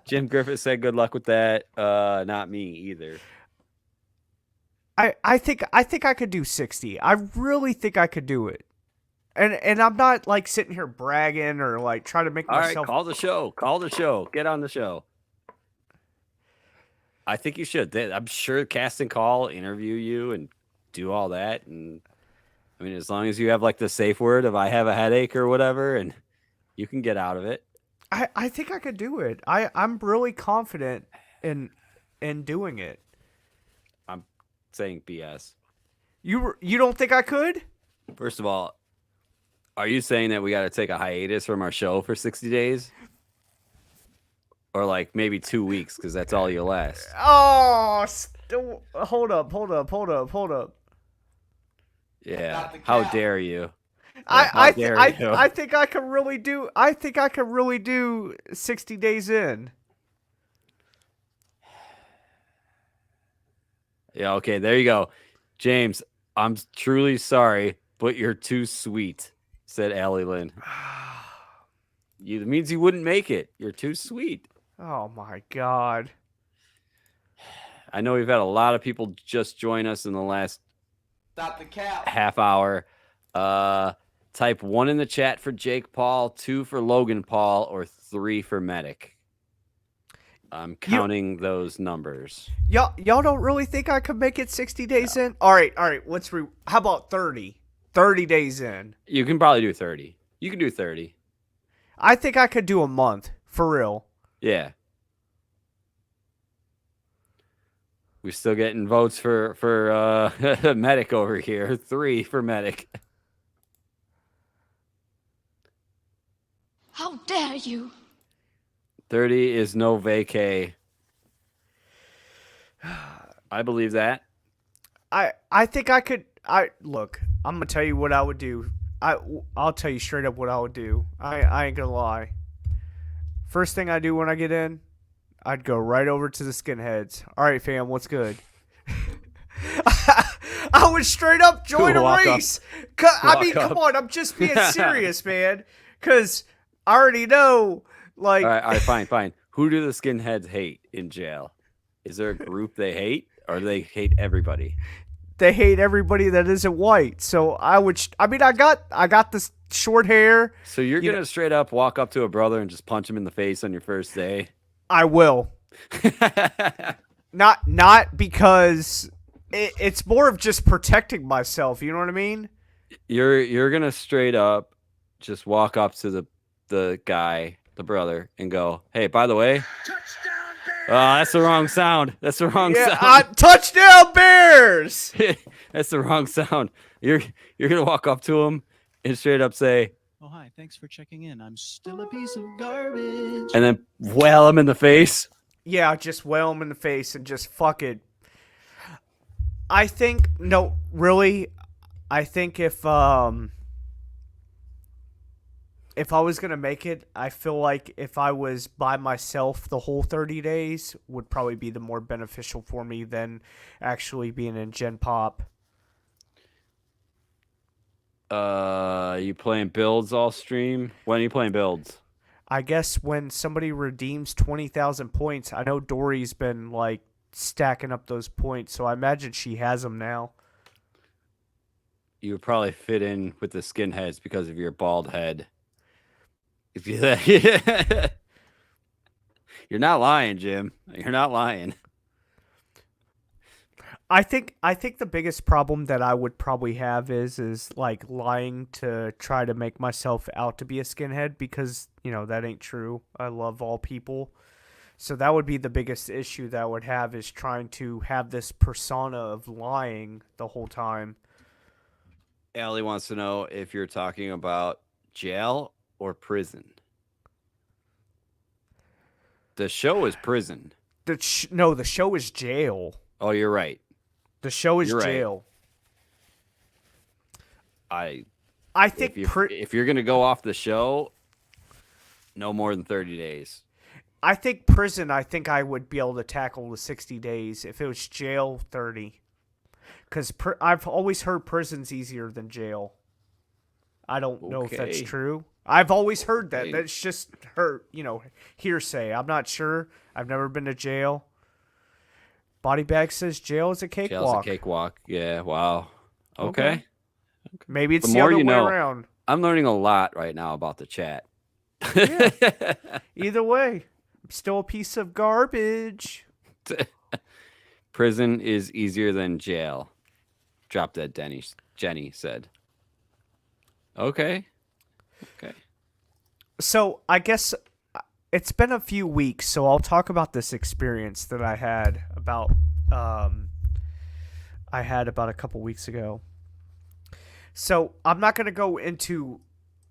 Jim Griffith said, good luck with that. Not me either. I think I could do 60. I really think I could do it. And I'm not, like, sitting here bragging or, like, trying to make myself... All right, call the show. Call the show. Get on the show. I think you should. I'm sure Cast and Call interview you and do all that. And I mean, as long as you have, like, the safe word of I have a headache or whatever, and you can get out of it. I think I could do it. I'm really confident in doing it. I'm saying BS. You don't think I could? First of all, are you saying that we got to take a hiatus from our show for 60 days? Or like maybe 2 weeks, because that's all you'll last. Oh, hold up. Yeah, how dare you? I think I can really do. I think I can really do 60 Days In. Yeah, okay, there you go. James, I'm truly sorry, but you're too sweet, said Allie Lynn. It means you wouldn't make it. You're too sweet. Oh, my God. I know we've had a lot of people just join us in the last half hour. Type 1 in the chat for Jake Paul, 2 for Logan Paul, or 3 for Medic. I'm counting those numbers. Y'all don't really think I could make it 60 days in? All right. How about 30? 30 days in. You can probably do 30. You can do 30. I think I could do a month, for real. Yeah. We're still getting votes for Medic over here. 3 for Medic. How dare you? 30 is no vacay. I believe that. I think I could. Look. I'm gonna tell you what I would do. I'll tell you straight up what I would do. I ain't gonna lie. First thing I do when I get in, I'd go right over to the skinheads. All right, fam, what's good? I would straight up join a race. Come on, I'm just being serious, man. Because I already know, like. All right, fine. Who do the skinheads hate in jail? Is there a group they hate, or do they hate everybody? They hate everybody that isn't white. So I would. I got this short hair. So you're gonna straight up walk up to a brother and just punch him in the face on your first day? I will. Not because it's more of just protecting myself. You know what I mean? You're gonna straight up just walk up to the guy, the brother, and go, "Hey, by the way, that's the wrong sound. That's the wrong sound. Touchdown Bears!" That's the wrong sound. You're gonna walk up to him and straight up say, "Oh, hi, thanks for checking in. I'm still a piece of garbage." And then wail him in the face. Yeah, just wail him in the face and just fuck it. I think really, I think if I was gonna make it, I feel like if I was by myself the whole 30 days would probably be the more beneficial for me than actually being in Gen Pop. You playing builds all stream? When are you playing builds? I guess when somebody redeems 20,000 points. I know Dory's been like stacking up those points, so I imagine she has them now. You would probably fit in with the skinheads because of your bald head. If you, you're not lying, Jim. You're not lying. I think the biggest problem that I would probably have is like lying to try to make myself out to be a skinhead, because that ain't true. I love all people. So that would be the biggest issue that I would have, is trying to have this persona of lying the whole time. Allie wants to know if you're talking about jail or prison. The show is prison. No, the show is jail. Oh, you're right. The show is You're jail. Right. I think if you're going to go off the show, no more than 30 days. I think prison, I think I would be able to tackle the 60 days. If it was jail, 30. Because I've always heard prison's easier than jail. I don't know if that's true. I've always heard that. That's just hearsay. I'm not sure. I've never been to jail. Body Bag says jail is a cakewalk. Jail's a cakewalk. Yeah, wow. Okay. Maybe it's the other way around. I'm learning a lot right now about the chat. Yeah. Either way, I'm still a piece of garbage. Prison is easier than jail. Drop Dead Jenny said. Okay. So I guess it's been a few weeks, so I'll talk about this experience that I had about a couple weeks ago. So I'm not going to go into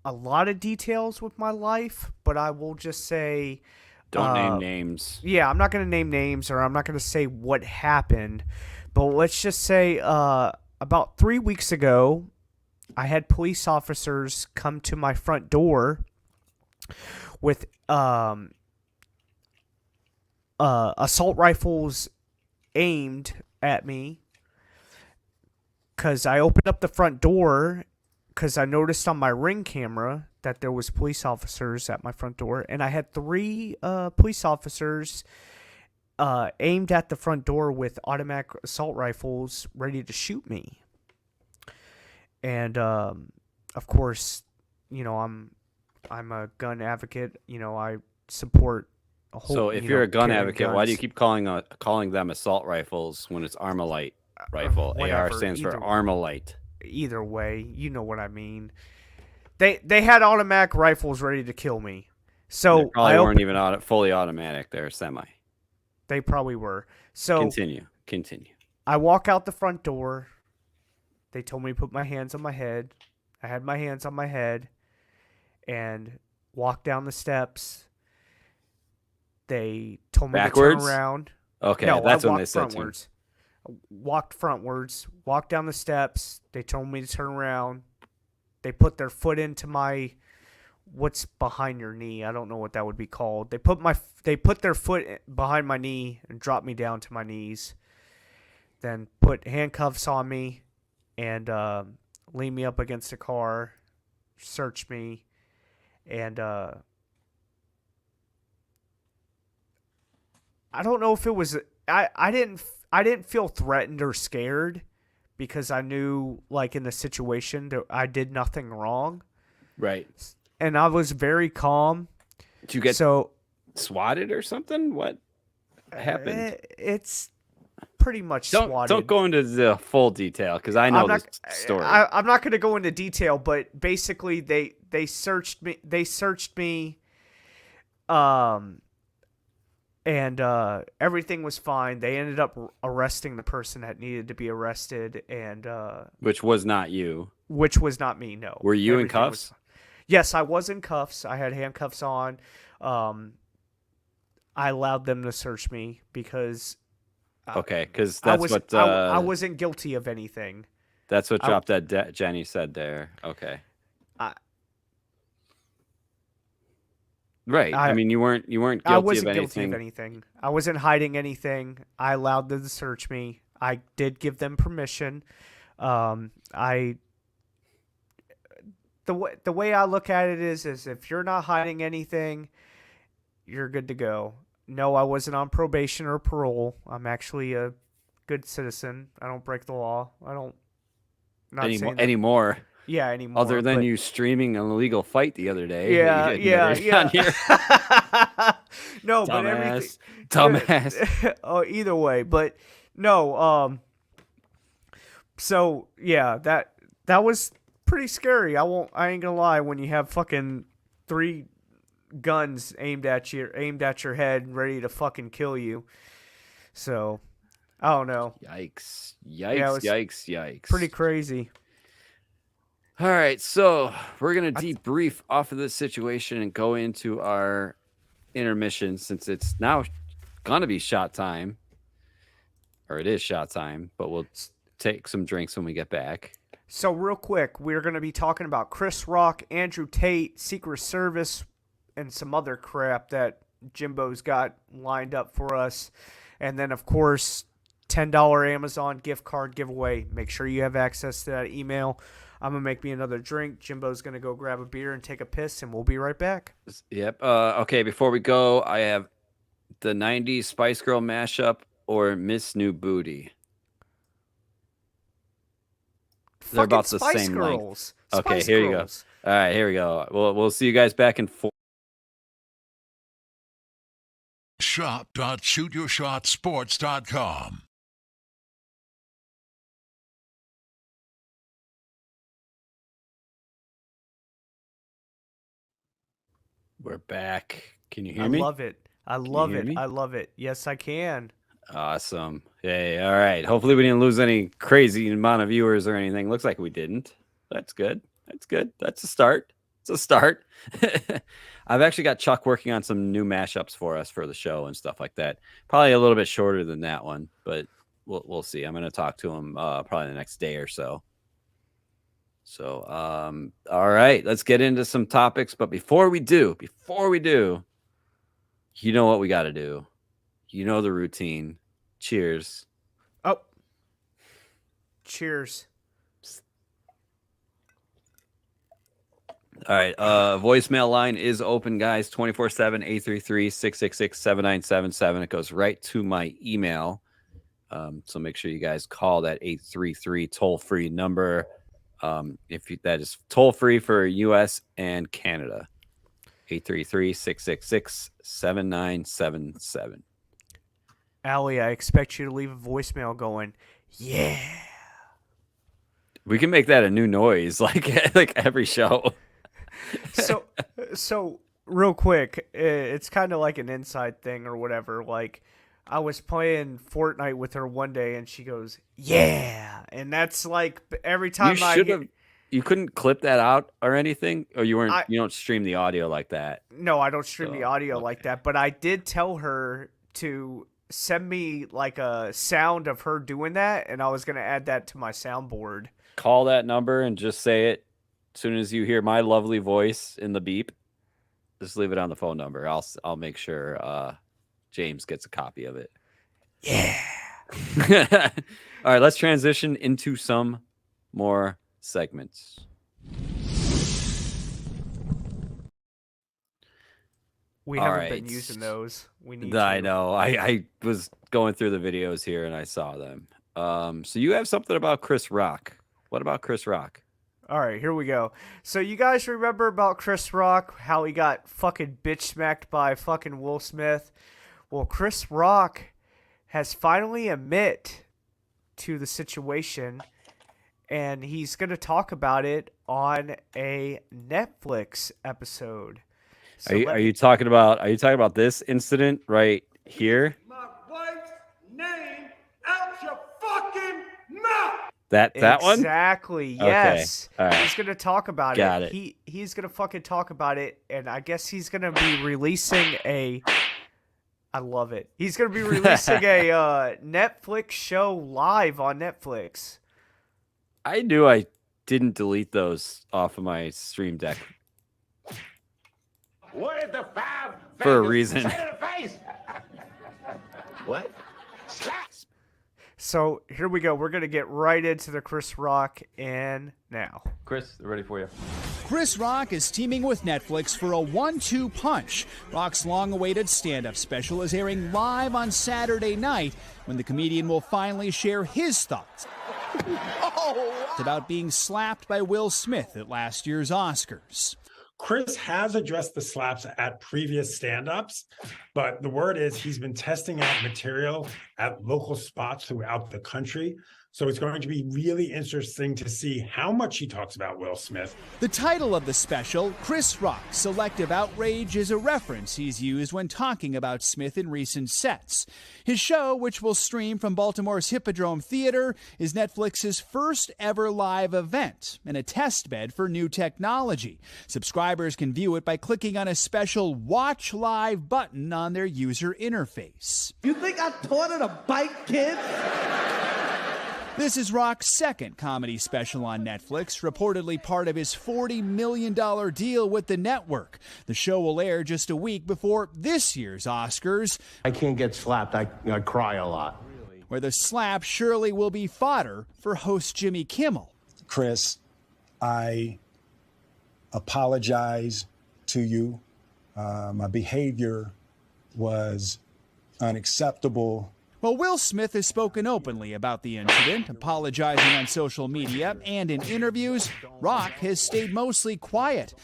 a lot of details with my life, but I will just say... Don't name names. Yeah, I'm not going to name names, or I'm not going to say what happened, but let's just say about 3 weeks ago, I had police officers come to my front door with assault rifles aimed at me, because I opened up the front door because I noticed on my Ring camera that there was police officers at my front door, and I had 3 police officers aimed at the front door with automatic assault rifles ready to shoot me. And of course, I'm a gun advocate. I support a whole. So if you're a gun advocate, why do you keep calling them assault rifles when it's Armalite rifle? AR stands for Armalite. Either way, you know what I mean. They had automatic rifles ready to kill me. So they probably weren't even fully automatic. They're semi. They probably were. So continue. I walk out the front door. They told me to put my hands on my head. I had my hands on my head and walked down the steps. They told me to turn around. Okay, No, that's I when walked they said to you. frontwards. Walked frontwards, walked down the steps. They told me to turn around. They put their foot into my what's behind your knee. I don't know what that would be called. They put their foot behind my knee and dropped me down to my knees. Then put handcuffs on me and leaned me up against a car, searched me, and I don't know if it was I didn't feel threatened or scared because I knew, like, in the situation that I did nothing wrong. Right. And I was very calm. Did you get swatted or something? What happened? It's pretty much swatted. Don't go into the full detail because I know this story. I'm not going to go into detail, but basically they searched me. And everything was fine. They ended up arresting the person that needed to be arrested, and Which was not you. Which was not me. No. Were you in Everything cuffs? Yes, I was in cuffs. I had handcuffs on. I allowed them to search me because. Okay, because that's what I wasn't guilty of anything. That's what Drop Dead Jenny said there. Okay. Right. I mean, you weren't guilty I wasn't of anything. guilty of anything. I wasn't hiding anything. I allowed them to search me. I did give them permission. The way I look at it is if you're not hiding anything, you're good to go. No, I wasn't on probation or parole. I'm actually a good citizen. I don't break the law. I don't. Anymore. Yeah, anymore. Other than you streaming an illegal fight the other day. Yeah. No, dumbass, but everything. Dumbass. Oh, either way, but no. So yeah, that was pretty scary. I ain't gonna lie. When you have fucking 3 guns aimed at your head, ready to fucking kill you. So, I don't know. Yikes! Pretty crazy. All right, so we're gonna debrief off of this situation and go into our intermission since it's now gonna be shot time, or it is shot time. But we'll take some drinks when we get back. So real quick, we're gonna be talking about Chris Rock, Andrew Tate, Secret Service, and some other crap that Jimbo's got lined up for us. And then, of course, $10 Amazon gift card giveaway. Make sure you have access to that email. I'm going to make me another drink. Jimbo's going to go grab a beer and take a piss, and we'll be right back. Yep. Okay, before we go, I have the 90s Spice Girl mashup or Miss New Booty. They're about the Spice same Girls. length. Okay, Spice here Girls. you go. All right, here we go. We'll see you guys back in 4. Shop.shootyourshotsports.com. We're back. Can you hear me? I love it. I love it. Yes, I can. Awesome. Hey, all right. Hopefully we didn't lose any crazy amount of viewers or anything. Looks like we didn't. That's good. That's a start. It's a start. I've actually got Chuck working on some new mashups for us for the show and stuff like that. Probably a little bit shorter than that one, but we'll see. I'm going to talk to him probably the next day or so. So, all right, let's get into some topics. But before we do, you know what we got to do. You know the routine. Cheers. Oh. Cheers. All right. Voicemail line is open, guys. 24/7, 833-666-7977. It goes right to my email. So make sure you guys call that 833 toll-free number. That is toll-free for US and Canada. 833-666-7977. Allie, I expect you to leave a voicemail going, yeah. We can make that a new noise like every show. So real quick, it's kind of like an inside thing or whatever. Like, I was playing Fortnite with her one day and she goes, yeah. And that's like every time you couldn't clip that out or anything, or you don't stream the audio like that. No, I don't stream the audio like that, but I did tell her to send me like a sound of her doing that, and I was gonna add that to my soundboard. Call that number and just say it as soon as you hear my lovely voice in the beep. Just leave it on the phone number. I'll make sure James gets a copy of it. Yeah. All right, let's transition into some more segments. We haven't been using those. We need to. I know. I was going through the videos here and I saw them. So you have something about Chris Rock. What about Chris Rock? All right, here we go. So you guys remember about Chris Rock, how he got fucking bitch smacked by fucking Will Smith? Well, Chris Rock has finally admit to the situation, and he's going to talk about it on a Netflix episode. So Are you talking about this incident right here? My wife's name out your fucking mouth. That one? Exactly. Yes. Okay. All right. He's going to talk about Got it. it. He's going to fucking talk about it, and I guess he's going to be releasing a I love it. He's going to be releasing a Netflix show live on Netflix. I knew I didn't delete those off of my Stream Deck Where's the five for a fingers? reason. Say it in the face. What? Slap. So here we go. We're going to get right into the Chris Rock and now. Chris, they're ready for you. Chris Rock is teaming with Netflix for a 1-2 punch. Rock's long-awaited stand-up special is airing live on Saturday night when the comedian will finally share his thoughts. It's about being slapped by Will Smith at last year's Oscars. Chris has addressed the slaps at previous stand-ups, but the word is he's been testing out material at local spots throughout the country. So it's going to be really interesting to see how much he talks about Will Smith. The title of the special, Chris Rock, Selective Outrage, is a reference he's used when talking about Smith in recent sets. His show, which will stream from Baltimore's Hippodrome Theater, is Netflix's first ever live event and a test bed for new technology. Subscribers can view it by clicking on a special Watch Live button on their user interface. You think I taught her to bite kids? This is Rock's second comedy special on Netflix, reportedly part of his $40 million deal with the network. The show will air just a week before this year's Oscars. I can't get slapped. I cry a lot. Where the slap surely will be fodder for host Jimmy Kimmel. Chris, I apologize to you. My behavior was unacceptable. Well, Will Smith has spoken openly about the incident, apologizing on social media and in interviews. Rock has stayed mostly quiet.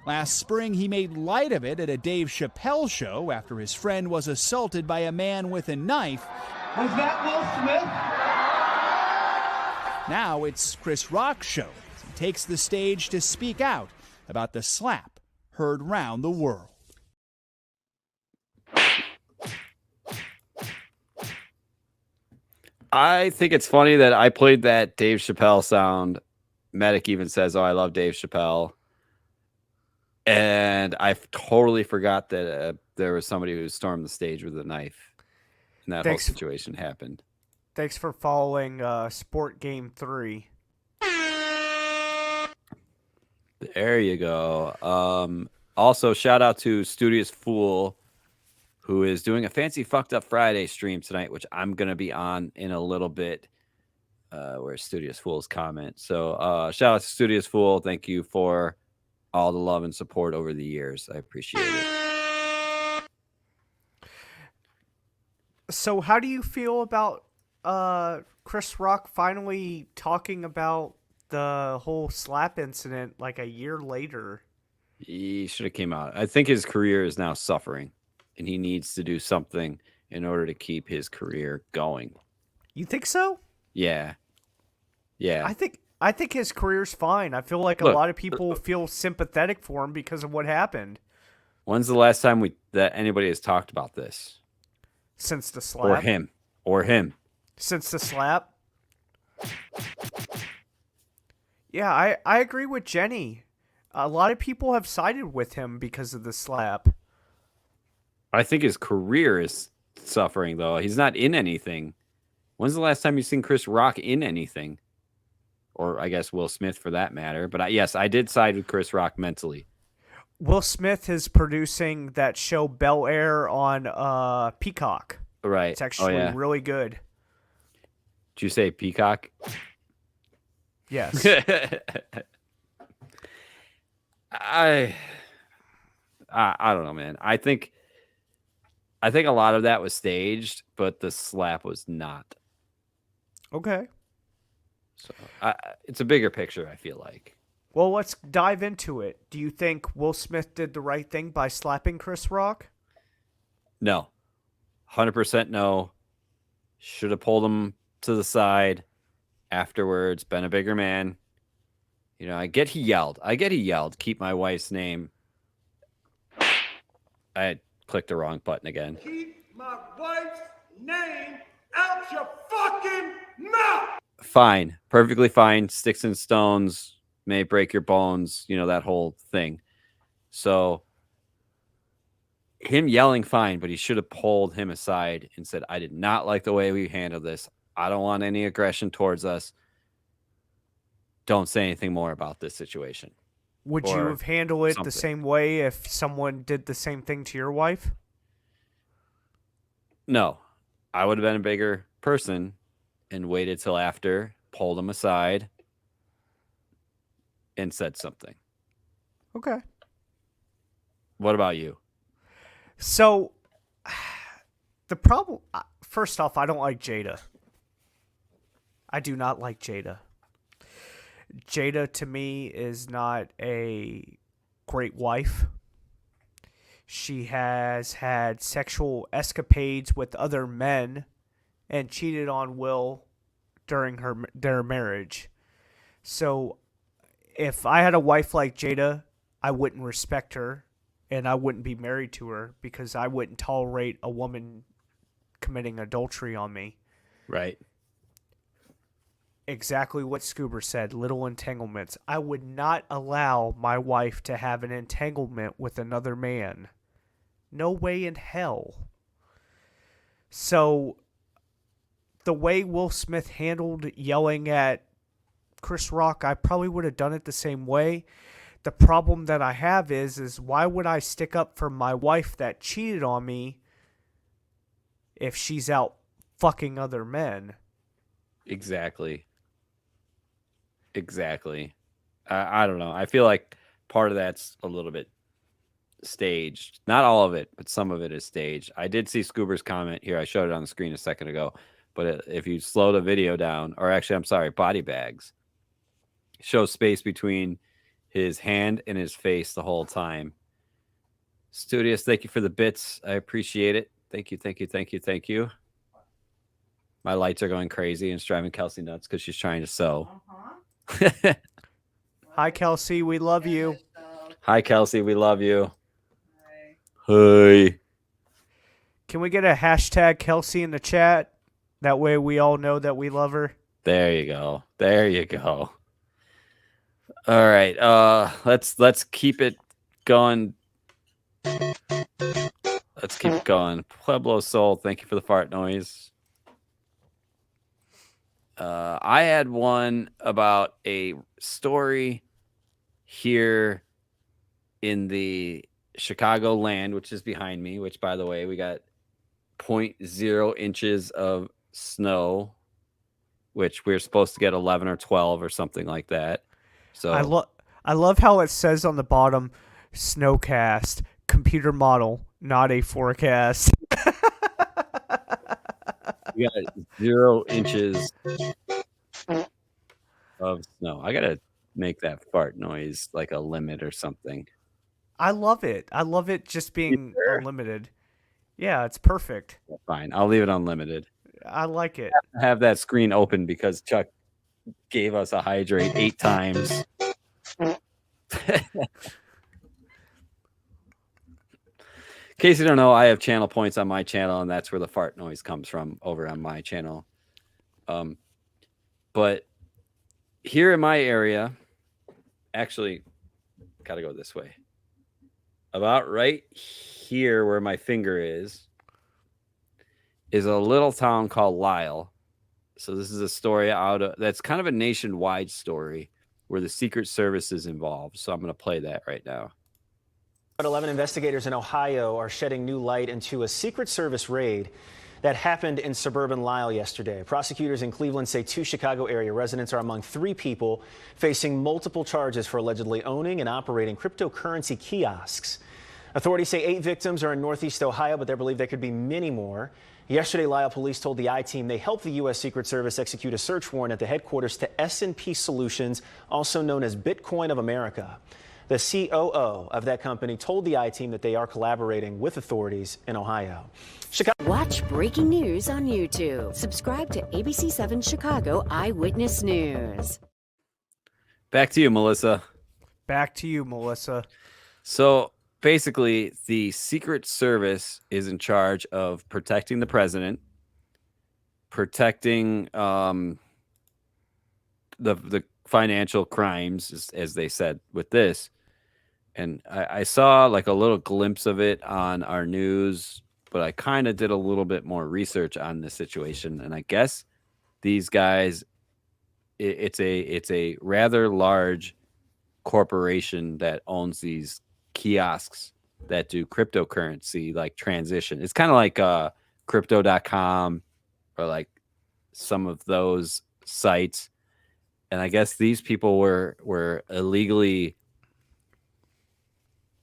Last spring, he made light of it at a Dave Chappelle show after his friend was assaulted by a man with a knife. Was that Will Smith? Now it's Chris Rock's show. He takes the stage to speak out about the slap heard round the world. I think it's funny that I played that Dave Chappelle sound. Medic even says, "Oh, I love Dave Chappelle," and I totally forgot that there was somebody who stormed the stage with a knife, and that whole situation happened. Thanks for following Sport Game 3. There you go. Also, shout out to Studious Fool, who is doing a fancy fucked up Friday stream tonight, which I'm going to be on in a little bit, where Studious Fool's comment. So shout out to Studious Fool. Thank you for all the love and support over the years. I appreciate it. So how do you feel about Chris Rock finally talking about the whole slap incident like a year later? He should have came out. I think his career is now suffering, and he needs to do something in order to keep his career going. You think so? Yeah. Yeah. I think his career's fine. I feel like a lot of people feel sympathetic for him because of what happened. When's the last time that anybody has talked about this? Since the slap. Or him. Since the slap. Yeah, I agree with Jenny. A lot of people have sided with him because of the slap. I think his career is suffering, though. He's not in anything. When's the last time you've seen Chris Rock in anything? Or I guess Will Smith for that matter. But yes, I did side with Chris Rock mentally. Will Smith is producing that show Bel Air on Peacock. Right. It's actually really good. Did you say Peacock? Yes. I don't know, man. I think a lot of that was staged, but the slap was not. Okay. So it's a bigger picture, I feel like. Well, let's dive into it. Do you think Will Smith did the right thing by slapping Chris Rock? No. 100% no. Should have pulled him to the side afterwards, been a bigger man. You know, I get he yelled. Keep my wife's name. I clicked the wrong button again. Keep my wife's name out your fucking mouth. Fine. Perfectly fine. Sticks and stones may break your bones. You know, that whole thing. So him yelling, fine, but he should have pulled him aside and said, I did not like the way we handled this. I don't want any aggression towards us. Don't say anything more about this situation. Would you have handled it the same way if someone did the same thing to your wife? No. I would have been a bigger person and waited till after, pulled him aside, and said something. Okay. What about you? So, the problem... First off, I don't like Jada. I do not like Jada. Jada, to me, is not a great wife. She has had sexual escapades with other men and cheated on Will during their marriage. So, if I had a wife like Jada, I wouldn't respect her and I wouldn't be married to her because I wouldn't tolerate a woman committing adultery on me. Right. Exactly what Scoober said, little entanglements. I would not allow my wife to have an entanglement with another man. No way in hell. So, the way Will Smith handled yelling at Chris Rock, I probably would have done it the same way. The problem that I have is why would I stick up for my wife that cheated on me if she's out fucking other men? Exactly. I don't know. I feel like part of that's a little bit staged. Not all of it, but some of it is staged. I did see Scoober's comment here. I showed it on the screen a second ago. But if you slow the video down, or actually, I'm sorry, body bags, shows space between his hand and his face the whole time. Studious, thank you for the bits. I appreciate it. Thank you. My lights are going crazy and it's driving Kelsey nuts because she's trying to sew. Hi, Kelsey. We love you. Hi, Kelsey. We love you. Hey. Can we get a hashtag Kelsey in the chat? That way we all know that we love her. There you go. All right. Let's keep it going. Pueblo Soul, thank you for the fart noise. I had one about a story here in the Chicago land, which is behind me, which, by the way, we got 0.0 inches of snow, which we're supposed to get 11 or 12 or something like that. So I love how it says on the bottom, snowcast, computer model, not a forecast. We got 0 inches of snow. I gotta make that fart noise like a limit or something. I love it. I love it just being unlimited. Yeah, it's perfect. Fine. I'll leave it unlimited. I like it. I have that screen open because Chuck gave us a hydrate 8 times. In case you don't know, I have channel points on my channel, and that's where the fart noise comes from over on my channel. But here in my area, actually, gotta go this way. About right here where my finger is, is a little town called Lyle. So this is a story that's kind of a nationwide story where the Secret Service is involved. So I'm going to play that right now. 11 investigators in Ohio are shedding new light into a Secret Service raid that happened in suburban Lyle yesterday. Prosecutors in Cleveland say 2 Chicago area residents are among 3 people facing multiple charges for allegedly owning and operating cryptocurrency kiosks. Authorities say 8 victims are in Northeast Ohio, but they believe there could be many more. Yesterday, Lyle police told the I-Team they helped the U.S. Secret Service execute a search warrant at the headquarters to S&P Solutions, also known as Bitcoin of America. The COO of that company told the I-Team that they are collaborating with authorities in Ohio. Watch breaking news on YouTube. Subscribe to ABC7 Chicago Eyewitness News. Back to you, Melissa. Back to you, Melissa. So basically, the Secret Service is in charge of protecting the president, protecting the financial crimes, as they said with this. And I saw like a little glimpse of it on our news, but I kind of did a little bit more research on the situation. And I guess these guys, it's a rather large corporation that owns these kiosks that do cryptocurrency like transition. It's kind of like crypto.com or like some of those sites. And I guess these people were illegally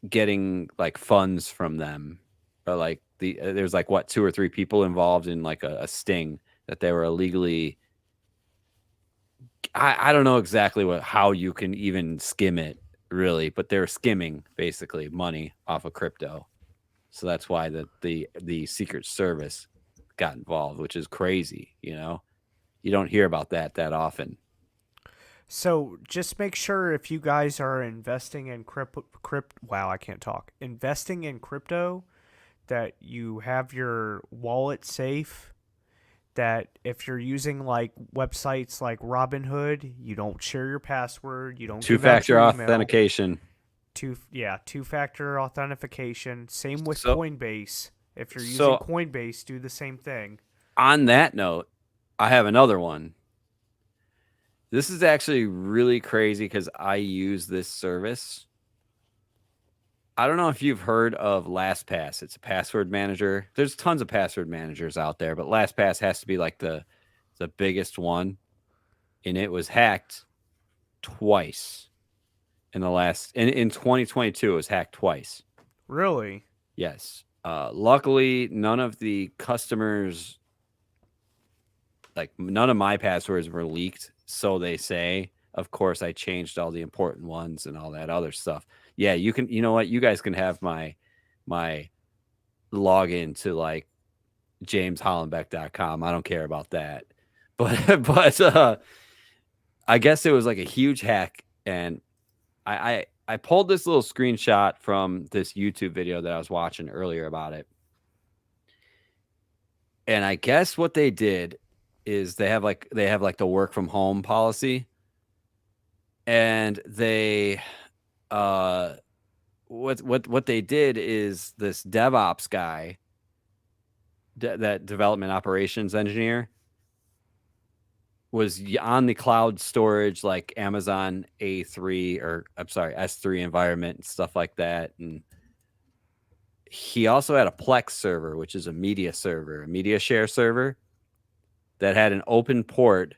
getting like funds from them, or like there's like 2 or 3 people involved in like a sting that they were illegally. I don't know exactly how you can even skim it really, but they're skimming basically money off of crypto. So that's why the Secret Service got involved, which is crazy. You don't hear about that often. So just make sure if you guys are investing in investing in crypto, that you have your wallet safe, that if you're using like websites like Robinhood, you don't share your password, you don't Two-factor authentication. Two-factor authentication. Same with Coinbase. If you're using Coinbase, do the same thing. On that note, I have another one. This is actually really crazy because I use this service. I don't know if you've heard of LastPass. It's a password manager. There's tons of password managers out there, but LastPass has to be like the biggest one. And it was hacked twice in 2022. It was hacked twice. Really? Yes. Luckily, none of the customers, like none of my passwords were leaked. So they say. Of course, I changed all the important ones and all that other stuff. Yeah, you can. You know what? You guys can have my login to like JamesHollenbeck.com. I don't care about that. But I guess it was like a huge hack, and I pulled this little screenshot from this YouTube video that I was watching earlier about it. And I guess what they did is they have like the work from home policy, and they what they did is this DevOps guy, that development operations engineer, was on the cloud storage like Amazon S3 environment and stuff like that, and he also had a Plex server, which is a media server, a media share server that had an open port,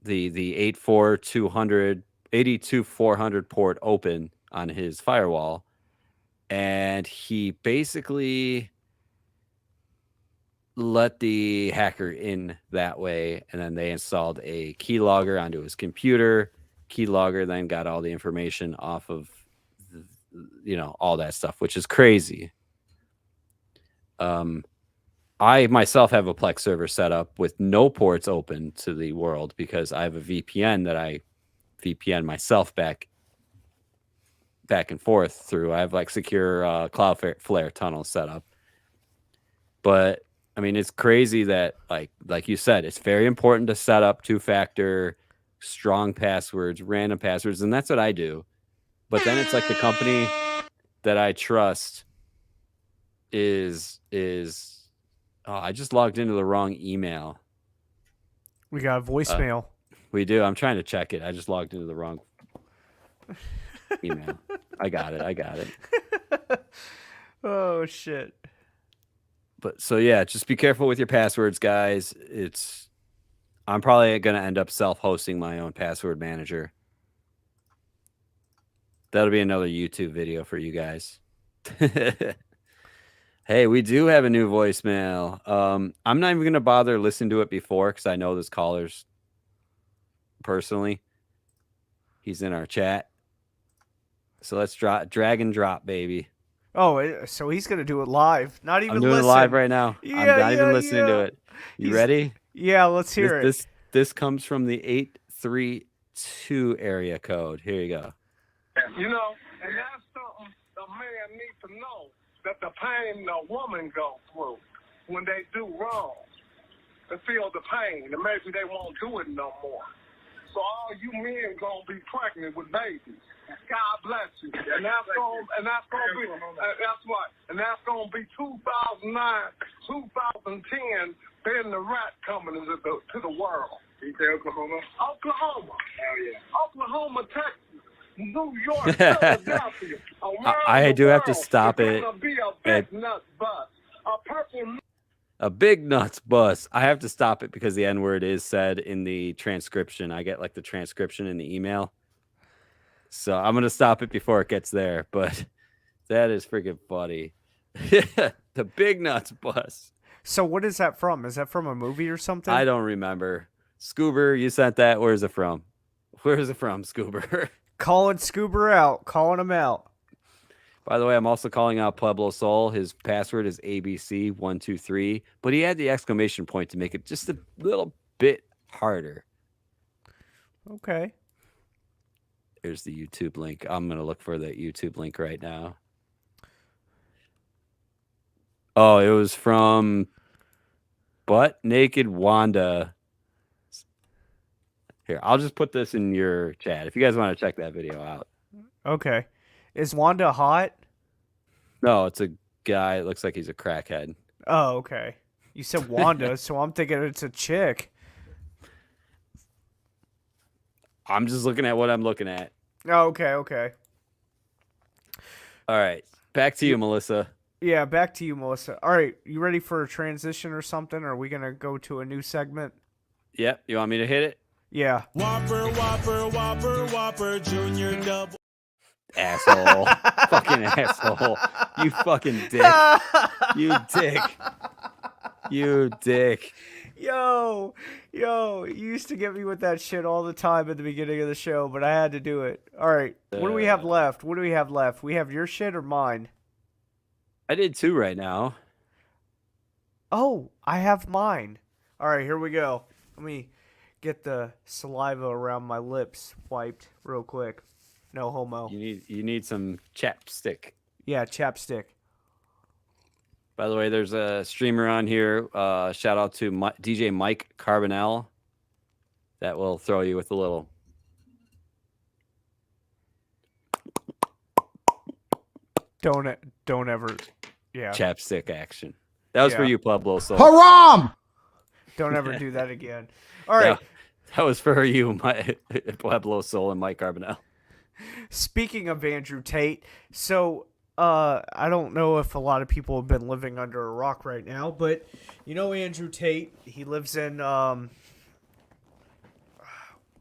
the 82400 port open on his firewall, and he basically let the hacker in that way, and then they installed a keylogger onto his computer. Keylogger then got all the information off of all that stuff, which is crazy. I myself have a Plex server set up with no ports open to the world because I have a VPN that I VPN myself back and forth through. I have like secure Cloudflare tunnels set up. But I mean, it's crazy that like you said, it's very important to set up 2-factor, strong passwords, random passwords, and that's what I do. But then it's like the company that I trust is Oh, I just logged into the wrong email. We got a voicemail. We do. I'm trying to check it. I just logged into the wrong email. I got it. Oh shit. But so yeah, just be careful with your passwords, guys. I'm probably going to end up self-hosting my own password manager. That'll be another YouTube video for you guys. Hey, we do have a new voicemail. I'm not even going to bother listening to it before because I know this caller's personally. He's in our chat. So let's drag and drop, baby. Oh, so he's gonna do it live. Not even. I'm doing listen. it live right now. Yeah, I'm not even listening to it. You ready? Yeah, let's hear it. This comes from the 832 area code. Here you go. You know, and that's something a man needs to know, that the pain a woman goes through when they do wrong. They feel the pain, and maybe they won't do it no more. So all you men gonna be pregnant with babies. God bless you. And that's gonna be that's what. And that's gonna be 2009, 2010. Ben the Rat coming to the world. You say Oklahoma? Oklahoma. Hell yeah. Oklahoma, Texas, New York, Philadelphia. I do have to stop it. It's gonna be a big nut bus. A big nuts bus. I have to stop it because the N-word is said in the transcription. I get like the transcription in the email. So I'm going to stop it before it gets there. But that is freaking funny. The big nuts bus. So what is that from? Is that from a movie or something? I don't remember. Scoober, you sent that. Where is it from? Where is it from, Scoober? Calling Scoober out. Calling him out. By the way, I'm also calling out Pueblo Soul. His password is ABC123, but he had the exclamation point to make it just a little bit harder. Okay. Here's the YouTube link. I'm going to look for the YouTube link right now. Oh, it was from Butt Naked Wanda. Here, I'll just put this in your chat if you guys want to check that video out. Okay. Is Wanda hot? No, it's a guy. It looks like he's a crackhead. Oh, okay. You said Wanda, so I'm thinking it's a chick. I'm just looking at what I'm looking at. Oh, okay. All right. Back to you, Melissa. Yeah, back to you, Melissa. All right. You ready for a transition or something? Or are we going to go to a new segment? Yep. You want me to hit it? Yeah. Whopper, Junior Double. Asshole. Fucking asshole. You fucking dick. You dick. You dick. Yo, you used to get me with that shit all the time at the beginning of the show, but I had to do it. All right. What do we have left? We have your shit or mine? I did two right now. Oh, I have mine. All right, here we go. Let me get the saliva around my lips wiped real quick. No homo. You need some chapstick. Yeah, chapstick. By the way, there's a streamer on here. Shout out to DJ Mike Carbonell. That will throw you with a little. Don't ever. Yeah. Chapstick action. That was for you, Pueblo Soul. Haram! Don't ever do that again. All right. That was for you, Pueblo Soul and Mike Carbonell. Speaking of Andrew Tate, so I don't know if a lot of people have been living under a rock right now, but you know Andrew Tate, he lives in where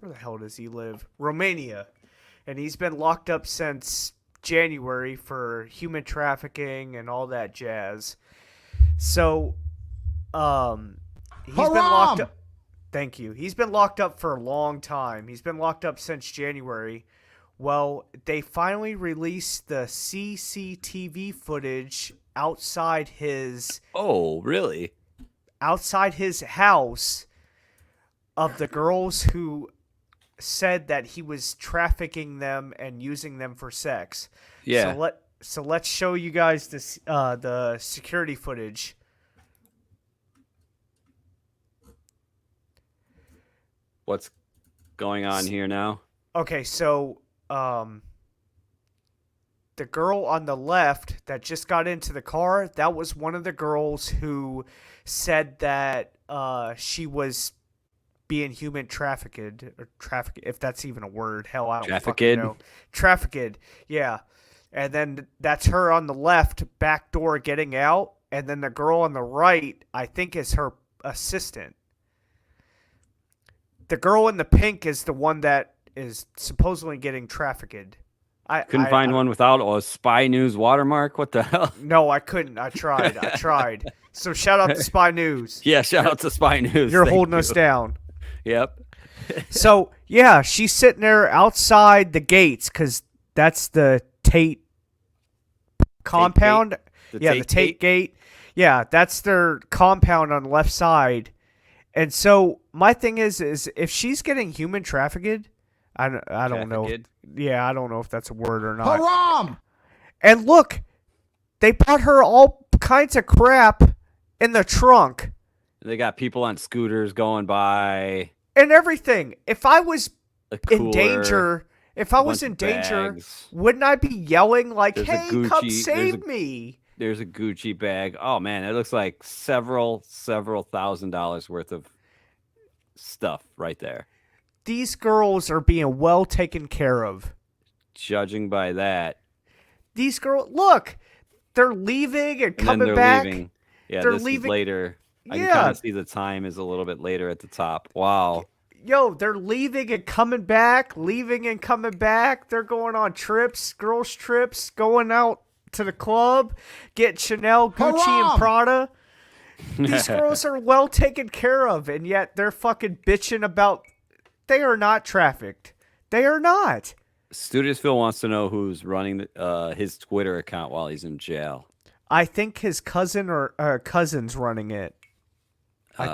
the hell does he live? Romania. And he's been locked up since January for human trafficking and all that jazz. So he's been locked up. Thank you. He's been locked up for a long time. He's been locked up since January. Well, they finally released the CCTV footage outside his... Oh, really? Outside his house of the girls who said that he was trafficking them and using them for sex. Yeah. So let's show you guys this the security footage. What's going on here now? Okay, so the the girl on the left that just got into the car, that was one of the girls who said that she was being human trafficked, or trafficked, if that's even a word. Hell, I don't fucking know. Trafficked, yeah. And then that's her on the left, back door getting out. And then the girl on the right, I think, is her assistant. The girl in the pink is the one that is supposedly getting trafficked. Couldn't find one without a Spy News watermark? What the hell? No, I couldn't. I tried. So shout out to Spy News. Yeah, shout out to Spy News. You're holding us down. Yep. So, yeah, she's sitting there outside the gates because that's the Tate compound. The Tate gate. Yeah, that's their compound on the left side. And so my thing is if she's getting human trafficked, I don't know. I don't know if that's a word or not. Haram! And look, they brought her all kinds of crap in the trunk. They got people on scooters going by. And everything. If I was cooler, in danger, wouldn't I be yelling like, hey, come save me? There's a Gucci bag. Oh, man, it looks like several $1,000s worth of stuff right there. These girls are being well taken care of. Judging by that. These girls, look, they're leaving and coming back. Leaving. Yeah, they're this leaving. Is later. Yeah. I can kind of see the time is a little bit later at the top. Wow. Yo, they're leaving and coming back, They're going on trips, girls' trips, going out to the club, get Chanel, Gucci, and Prada. These girls are well taken care of, and yet they're fucking bitching about they are not trafficked. They are not. Studiousville wants to know who's running his Twitter account while he's in jail. I think his cousin or cousin's running it. I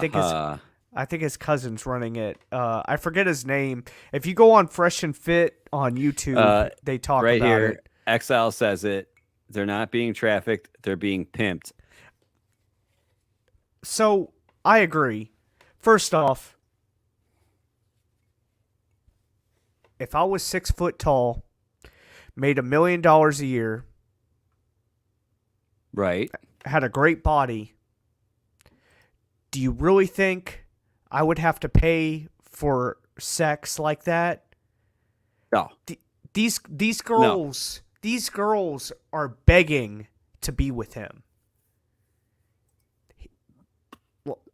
think his cousin's running it. I forget his name. If you go on Fresh and Fit on YouTube, they talk right about here, it. Exile says it. They're not being trafficked. They're being pimped. So I agree. First off, if I was 6 foot tall, made $1 million a year, right, had a great body, do you really think I would have to pay for sex like that? No. These girls, these girls are begging to be with him.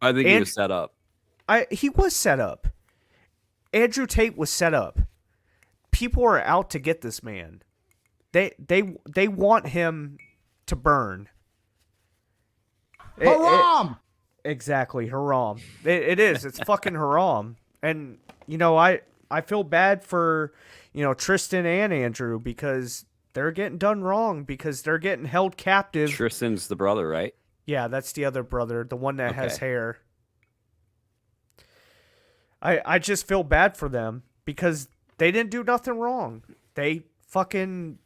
I think he was set up. He was set up. Andrew Tate was set up. People are out to get this man. They want him to burn. Haram! Exactly, haram. It is. It's fucking haram. And, I feel bad for, Tristan and Andrew because they're getting done wrong because they're getting held captive. Tristan's the brother, right? Yeah, that's the other brother, the one that has hair. I just feel bad for them because they didn't do nothing wrong. They fucking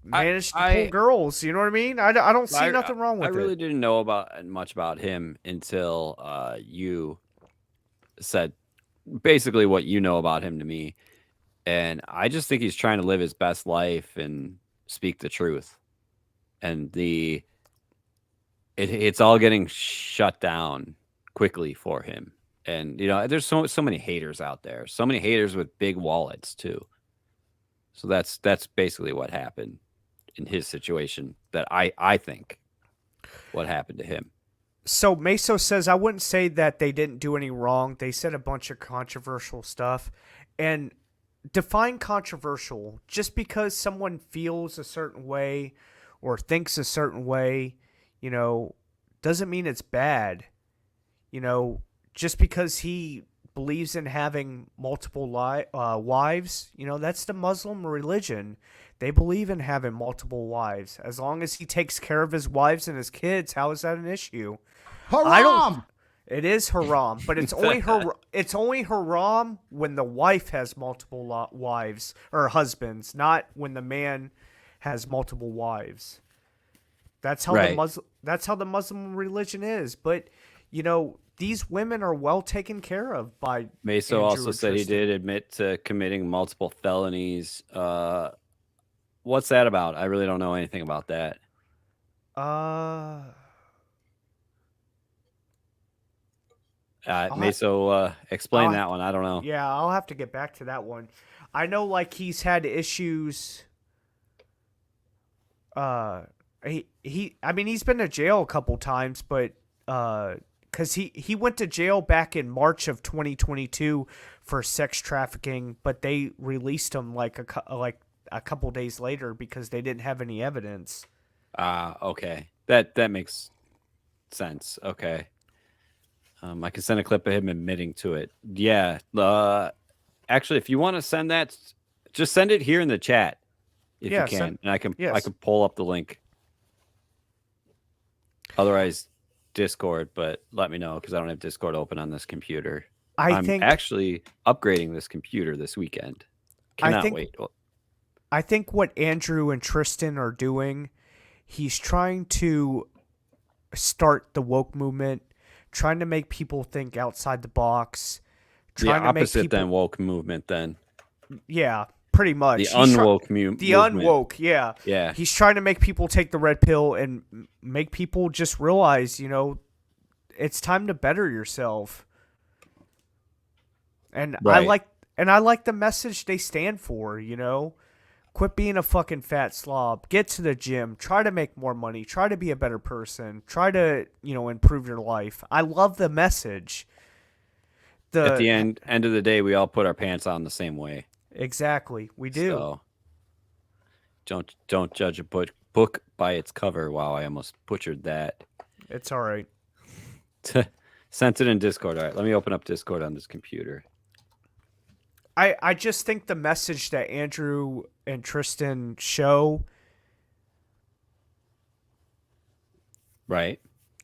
managed to pull girls. You know what I mean? I don't see nothing wrong with it. I really didn't know much about him until you said basically what you know about him to me. And I just think he's trying to live his best life and speak the truth. And it's all getting shut down quickly for him. And, there's so many haters out there. So many haters with big wallets, too. So that's basically what happened in his situation that I think what happened to him. So Meso says, I wouldn't say that they didn't do any wrong. They said a bunch of controversial stuff. And define controversial. Just because someone feels a certain way or thinks a certain way, doesn't mean it's bad. Just because he believes in having multiple wives, that's the Muslim religion. They believe in having multiple wives. As long as he takes care of his wives and his kids, how is that an issue? Haram! It is haram, but it's only haram when the wife has multiple wives or husbands, not when the man has multiple wives. That's how the Muslim religion is. But these women are well taken care of by Meso Andrew also and said Tristan. he did admit to committing multiple felonies What's that about? I really don't know anything about that. Meso, explain that one. I don't know. Yeah, I'll have to get back to that one. I know, like, he's had issues. I mean, he's been to jail a couple times, but because he went to jail back in March of 2022 for sex trafficking, but they released him like a couple days later because they didn't have any evidence. Okay, that makes sense. Okay. I can send a clip of him admitting to it. Yeah. Actually, if you want to send that, just send it here in the chat if you can, and I can pull up the link. Otherwise, Discord, but let me know because I don't have Discord open on this computer. I'm actually upgrading this computer this weekend. Cannot wait. I think what Andrew and Tristan are doing, he's trying to start the woke movement, trying to make people think outside the box. Trying to opposite make people, than woke movement then. Yeah, pretty much. The unwoke movement. The unwoke, yeah. Yeah. He's trying to make people take the red pill and make people just realize, it's time to better yourself. And right. I like the message they stand for, Quit being a fucking fat slob. Get to the gym. Try to make more money. Try to be a better person. Try to, improve your life. I love the message. At the end of the day, we all put our pants on the same way. Exactly. We do. So don't judge a book by its cover. Wow, I almost butchered that. It's all right. Sent it in Discord. All right, let me open up Discord on this computer. I just think the message that Andrew and Tristan show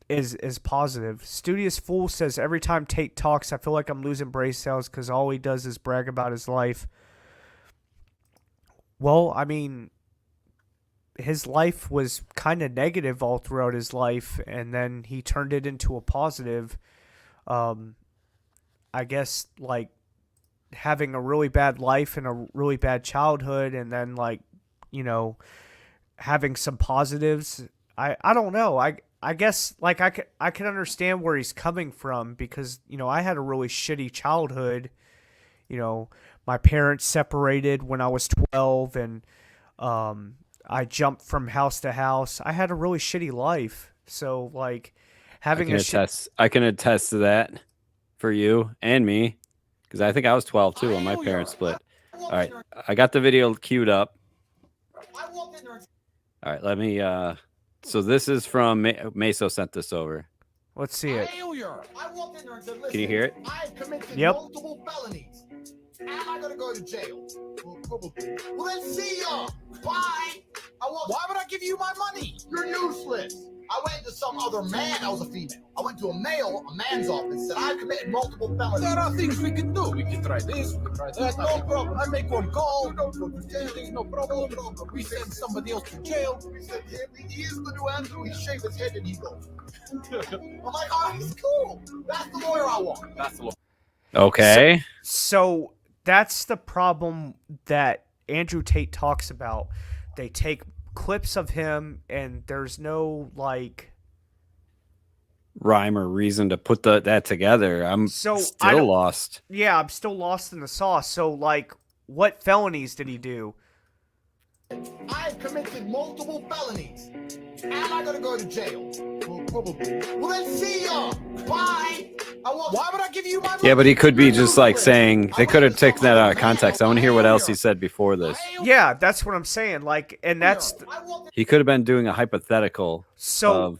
is positive. Studious Fool says, every time Tate talks, I feel like I'm losing brace cells because all he does is brag about his life. Well, I mean, his life was kind of negative all throughout his life, and then he turned it into a positive. I guess, like, having a really bad life and a really bad childhood, and then, like, having some positives. I don't know. I guess, like, I can understand where he's coming from because, I had a really shitty childhood. My parents separated when I was 12, and I jumped from house to house. I had a really shitty life. So, like, having I can attest to that for you and me because I think I was 12 too when my parents split. All right, I got the video queued up. All right, let me. So this is from Meso sent this over. Let's see it. Can you hear it? Yep. Am I gonna go to jail? Well, let's see ya. Bye. Why would I give you my money? You're useless. I went to some other man. I was a female. I went to a man's office, said I committed multiple felonies. There are things we can do. We can try this, we can try that. No problem. I make one call. We don't go to jail. There's no problem. We send somebody else to jail. We said he is the new Andrew. He shaved his head and he goes. I'm like, oh, he's cool. That's the lawyer I want. That's the lawyer. Okay. So that's the problem that Andrew Tate talks about. They take clips of him and there's no, like, rhyme or reason to put that together. I'm still lost. Yeah, I'm still lost in the sauce. So, like, what felonies did he do? I've committed multiple felonies. Am I gonna go to jail? Well, let's see ya. Bye. Why would I give you my money? Yeah, but he could be just like saying they could have taken that out of context. I want to hear what else he said before this. Yeah, that's what I'm saying. Like, and that's he could have been doing a hypothetical of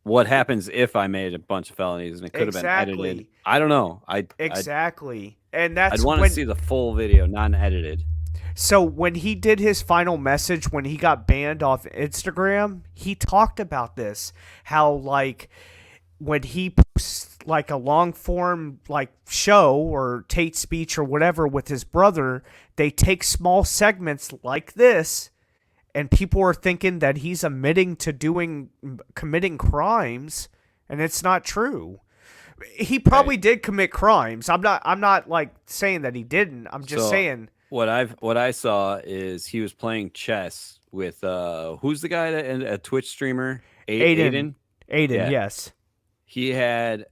what happens if I made a bunch of felonies, and it could have been edited. I don't know. And that's I'd want to see the full video, non-edited. So when he did his final message, when he got banned off Instagram, he talked about this. How, like, when he posts, like, a long form, like, show or Tate speech or whatever with his brother, they take small segments like this, and people are thinking that he's admitting to committing crimes, and it's not true. He probably did commit crimes. I'm not like saying that he didn't. I'm just saying. what I saw is he was playing chess with who's the guy that a Twitch streamer? Aiden, Yeah. yes. He had,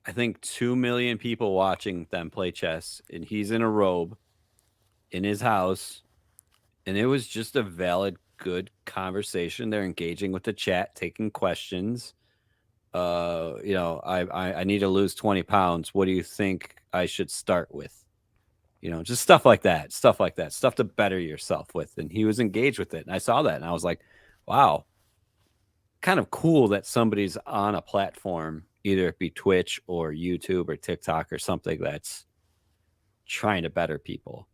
I think, 2 million people watching them play chess, and he's in a robe in his house, and it was just a valid, good conversation. They're engaging with the chat, taking questions. I need to lose 20 pounds. What do you think I should start with? Just stuff like that, stuff to better yourself with. And he was engaged with it. And I saw that and I was like, wow, kind of cool that somebody's on a platform, either it be Twitch or YouTube or TikTok or something that's trying to better people.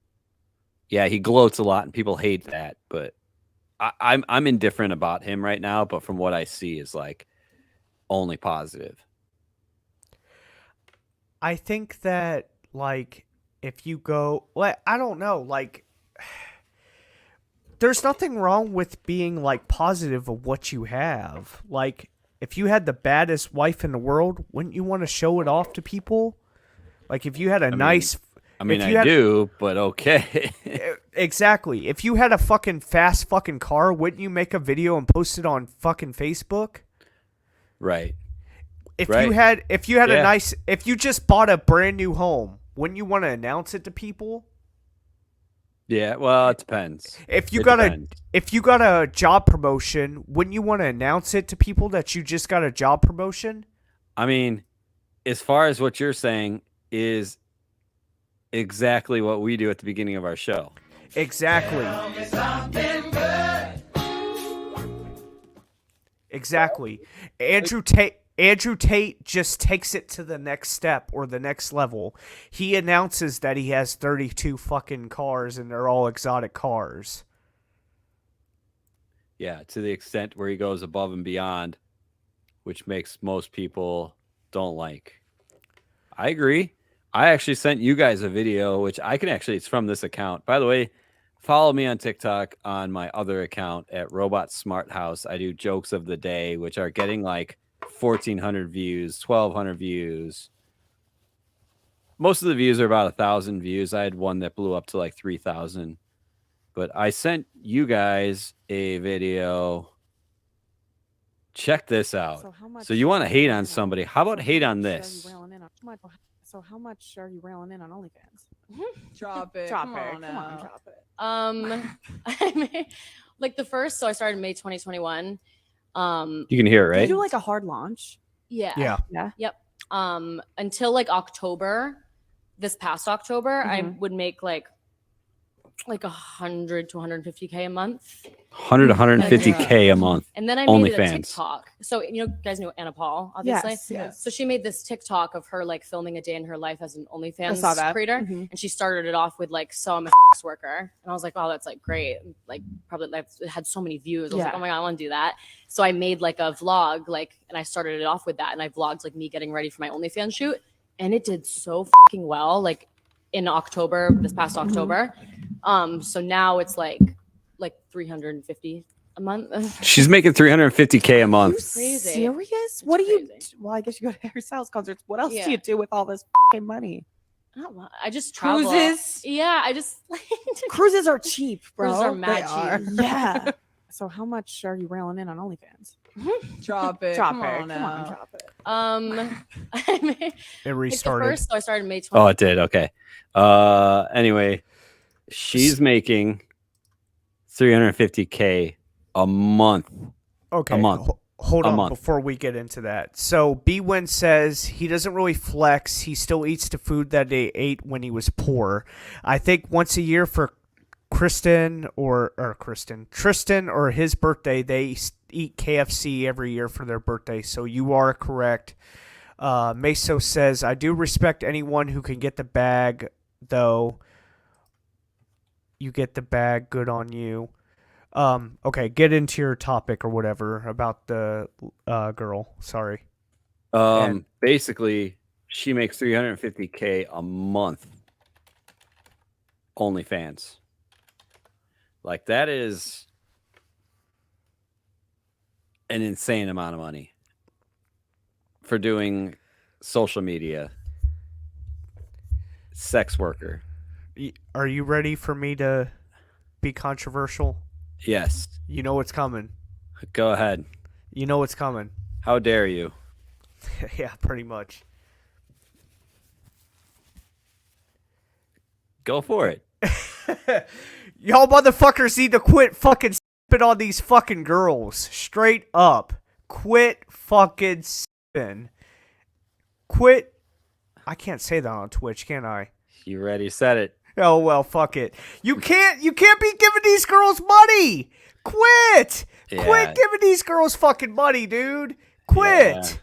Yeah, he gloats a lot and people hate that, but I'm indifferent about him right now. But from what I see is like only positive. I think that like if you go, I don't know, like there's nothing wrong with being like positive of what you have. Like if you had the baddest wife in the world, wouldn't you want to show it off to people? Like if you had I do, but okay. Exactly. If you had a fucking fast fucking car, wouldn't you make a video and post it on fucking Facebook? Right. If you had if you just bought a brand new home, wouldn't you want to announce it to people? Yeah, well, it depends. If you got a job promotion, wouldn't you want to announce it to people that you just got a job promotion? I mean, as far as what you're saying is exactly what we do at the beginning of our show. Exactly. Exactly. Andrew Tate just takes it to the next step or the next level. He announces that he has 32 fucking cars and they're all exotic cars. Yeah, to the extent where he goes above and beyond, which makes most people don't like. I agree. I actually sent you guys a video, which it's from this account. By the way, follow me on TikTok on my other account at Robot Smart House. I do jokes of the day, which are getting like 1,400 views, 1,200 views. Most of the views are about 1,000 views. I had one that blew up to like 3,000. But I sent you guys a video. Check this out. So you want to hate on somebody. How about hate on this? So how much are you railing in on OnlyFans? Drop it. Drop Come it. on Come now. on, drop it. I mean, like the first, so I started May 2021. You can hear it, right? Did you do like a hard launch? Yeah. Yeah. Yep. Until like October, this past October, I would make like 100 to 150K a month. 100 to 150K a month. And then I made it a OnlyFans. TikTok. So you guys know Anna Paul, obviously. Yes. So she made this TikTok of her like filming a day in her life as an OnlyFans saw that. creator, Mhm. and she started it off with like, "So I'm a sex worker," and I was like, "Oh, that's like great." Like probably like, it had so many views. I was like, Yeah. "Oh my god, I want to do that." So I made like a vlog, and I started it off with that, and I vlogged like me getting ready for my OnlyFans shoot, and it did so fucking well. Like in October, this past October. So now it's like 350 a month. She's making 350K a month. Crazy. Serious? What do you? Well, I guess you go to Harry Styles concerts. What else do you do with all this fucking money? I just travel. Cruises? Yeah, I just Cruises are cheap, bro. Cruises are mad cheap. cheap. Yeah. So how much are you railing in on OnlyFans? Drop it. Drop Come it. on Come now. on, drop it. I mean, It restarted. Like the first, so I started May 20. Oh, it did. Okay. Anyway, she's making 350K a month. Okay. A month. Hold A on month. before we get into that. So B-Win says he doesn't really flex. He still eats the food that they ate when he was poor. I think once a year for Tristan or his birthday, they eat KFC every year for their birthday. So you are correct. Meso says, I do respect anyone who can get the bag, though. You get the bag, good on you. Okay, get into your topic or whatever about the girl. Sorry. Basically, she makes 350K a month. OnlyFans. Like that is an insane amount of money for doing social media. Sex worker. Are you ready for me to be controversial? Yes. You know what's coming. Go ahead. You know what's coming. How dare you? Yeah, pretty much. Go for it. Y'all motherfuckers need to quit fucking sipping on these fucking girls. Straight up. Quit fucking sipping. Quit. I can't say that on Twitch, can I? You already said it. Oh, well, fuck it. You can't be giving these girls money. Quit. Yeah. Quit giving these girls fucking money, dude. Quit.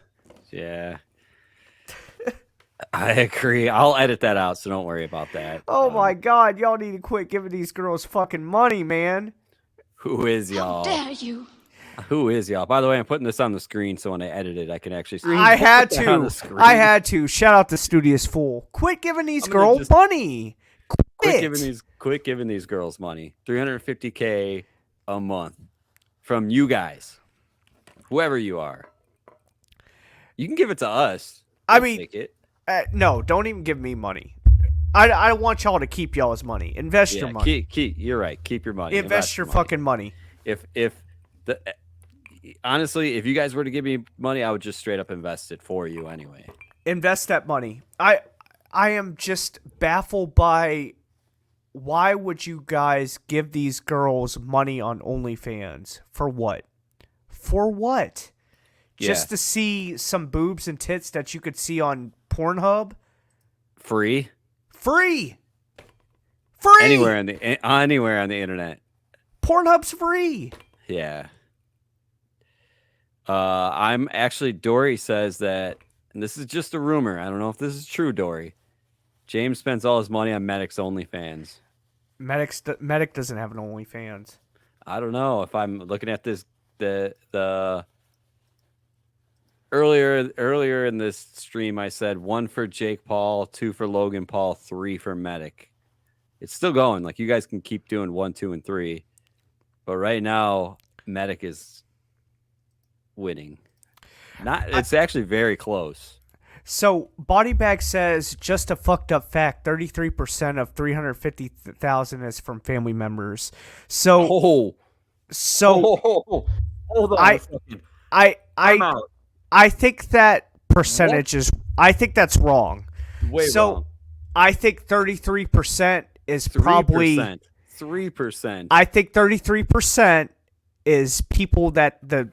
Yeah. I agree. I'll edit that out, so don't worry about that. Oh my God, y'all need to quit giving these girls fucking money, man. Who is y'all? Dare you? Who is y'all? By the way, I'm putting this on the screen, so when I edit it, I can actually see. I had to. Shout out to Studious Fool. Quit giving these girls money. Quit giving these girls money. $350K a month from you guys, whoever you are. You can give it to us. I mean, take it. No, don't even give me money. I want y'all to keep y'all's money. Invest your money. You're right. Keep your money. Invest your fucking money. Honestly, if you guys were to give me money, I would just straight up invest it for you anyway. Invest that money. I am just baffled by why would you guys give these girls money on OnlyFans? For what? For what? Just to see some boobs and tits that you could see on Pornhub? Free. Anywhere on the internet. Pornhub's free. Yeah. I'm actually, Dory says that, and this is just a rumor. I don't know if this is true, Dory. James spends all his money on Medic's OnlyFans. Medic doesn't have an OnlyFans. I don't know if I'm looking at this, the earlier in this stream, I said 1 for Jake Paul, 2 for Logan Paul, 3 for Medic. It's still going. Like, you guys can keep doing 1, 2, and 3. But right now, Medic is winning. It's actually very close. So, Bodybag says, just a fucked up fact, 33% of 350,000 is from family members. So, hold on I think that percentage is, I think that's wrong. Wrong. I think 33% is probably 3%. I think 33% is people that the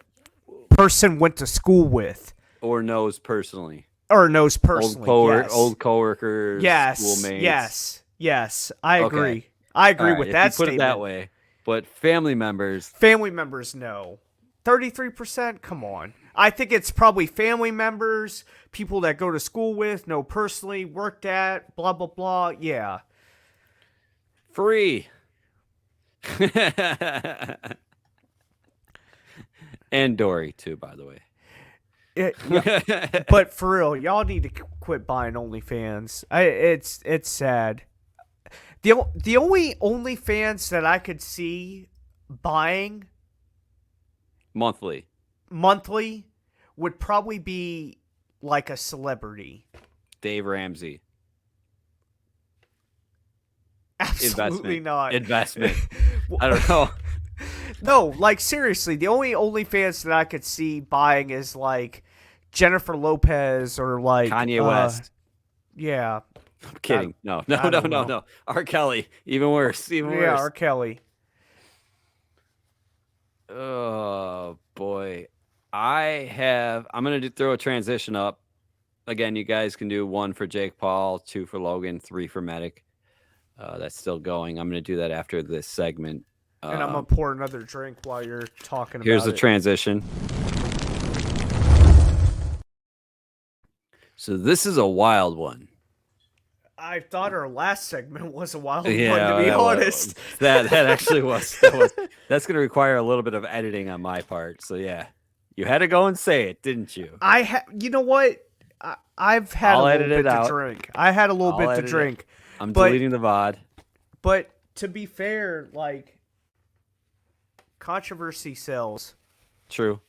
person went to school with or knows personally. Old coworkers, schoolmates. Yes. I agree. Okay. I agree with if that you put statement. it that way. But family members, no. 33%? Come on. I think it's probably family members, people that go to school with, know personally, worked at, blah, blah, blah. Yeah. Free. And Dory, too, by the way. But for real, y'all need to quit buying OnlyFans. It's sad. The only OnlyFans that I could see buying monthly would probably be like a celebrity. Dave Ramsey. Absolutely not. Investment. I don't know. No, like seriously, the only OnlyFans that I could see buying is like Jennifer Lopez or like Kanye West. Yeah. I'm kidding. No. R. Kelly. Even worse. Yeah, R. Kelly. Oh boy. I'm gonna throw a transition up. Again, you guys can do 1 for Jake Paul, 2 for Logan, 3 for Medic. That's still going. I'm gonna do that after this segment. And I'm gonna pour another drink while you're talking about it. Here's the transition. So this is a wild one. I thought our last segment was a wild one, to be honest. That actually was. That's going to require a little bit of editing on my part. So yeah, you had to go and say it, didn't you? You know what? I've had a little bit to drink. I had a little bit to drink. I'm deleting the VOD. But to be fair, like, controversy sells. True.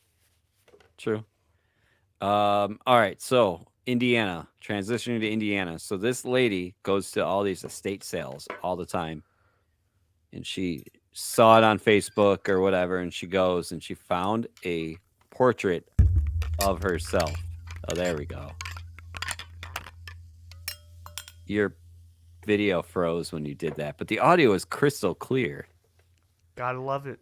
All right. So Indiana, transitioning to Indiana. So this lady goes to all these estate sales all the time. And she saw it on Facebook or whatever, and she goes and she found a portrait of herself. Oh, there we go. Your video froze when you did that, but the audio is crystal clear. Gotta love it.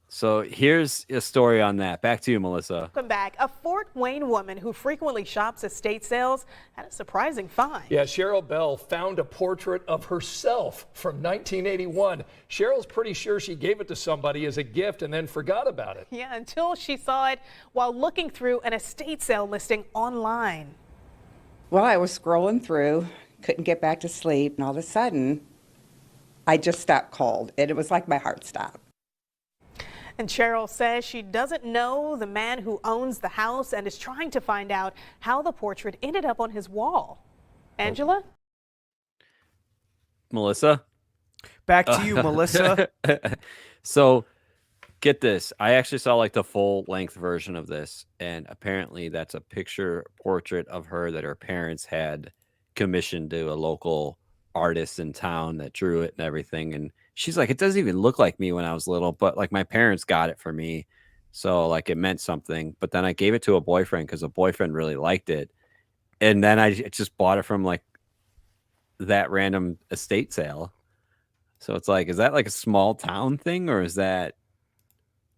So here's a story on that. Back to you, Melissa. Welcome back. A Fort Wayne woman who frequently shops estate sales had a surprising find. Yeah, Cheryl Bell found a portrait of herself from 1981. Cheryl's pretty sure she gave it to somebody as a gift and then forgot about it. Yeah, until she saw it while looking through an estate sale listing online. Well, I was scrolling through, couldn't get back to sleep, and all of a sudden, I just stopped cold, and it was like my heart stopped. And Cheryl says she doesn't know the man who owns the house and is trying to find out how the portrait ended up on his wall. Angela? Melissa? Back to you, Melissa. So get this. I actually saw like the full length version of this, and apparently that's a picture portrait of her that her parents had commissioned to a local artist in town that drew it and everything. And she's like, it doesn't even look like me when I was little, but like my parents got it for me. So like it meant something. But then I gave it to a boyfriend because a boyfriend really liked it. And then I just bought it from like that random estate sale. So it's like, is that like a small town thing, or is that,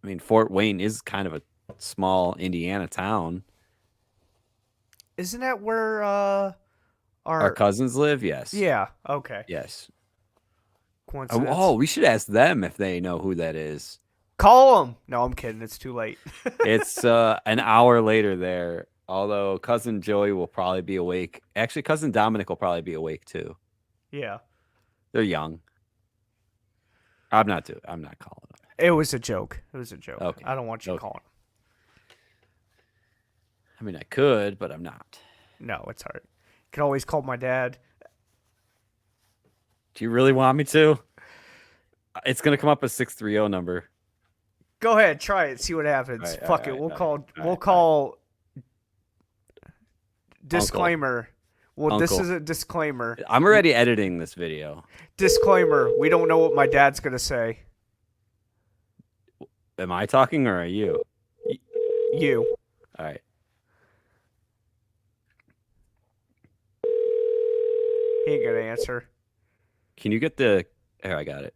I mean, Fort Wayne is kind of a small Indiana town. Isn't that where our cousins live? Yes. Yeah. Okay. Yes. Coincidence. Oh, we should ask them if they know who that is. Call them. No, I'm kidding. It's too late. It's an hour later there. Although cousin Joey will probably be awake. Actually, cousin Dominic will probably be awake too. Yeah. They're young. I'm not calling them. It was a joke. It was a joke. Okay. I don't want you calling them. I mean, I could, but I'm not. No, it's hard. You can always call my dad. Do you really want me to? It's gonna come up a 630 number. Go ahead, try it. See what happens. All right, Fuck all it. right, We'll call. Disclaimer. Well, this Uncle. is a disclaimer. I'm already editing this video. Disclaimer. We don't know what my dad's gonna say. Am I talking or are you? You. All right. He ain't gonna answer. Can you get the? Here, I got it.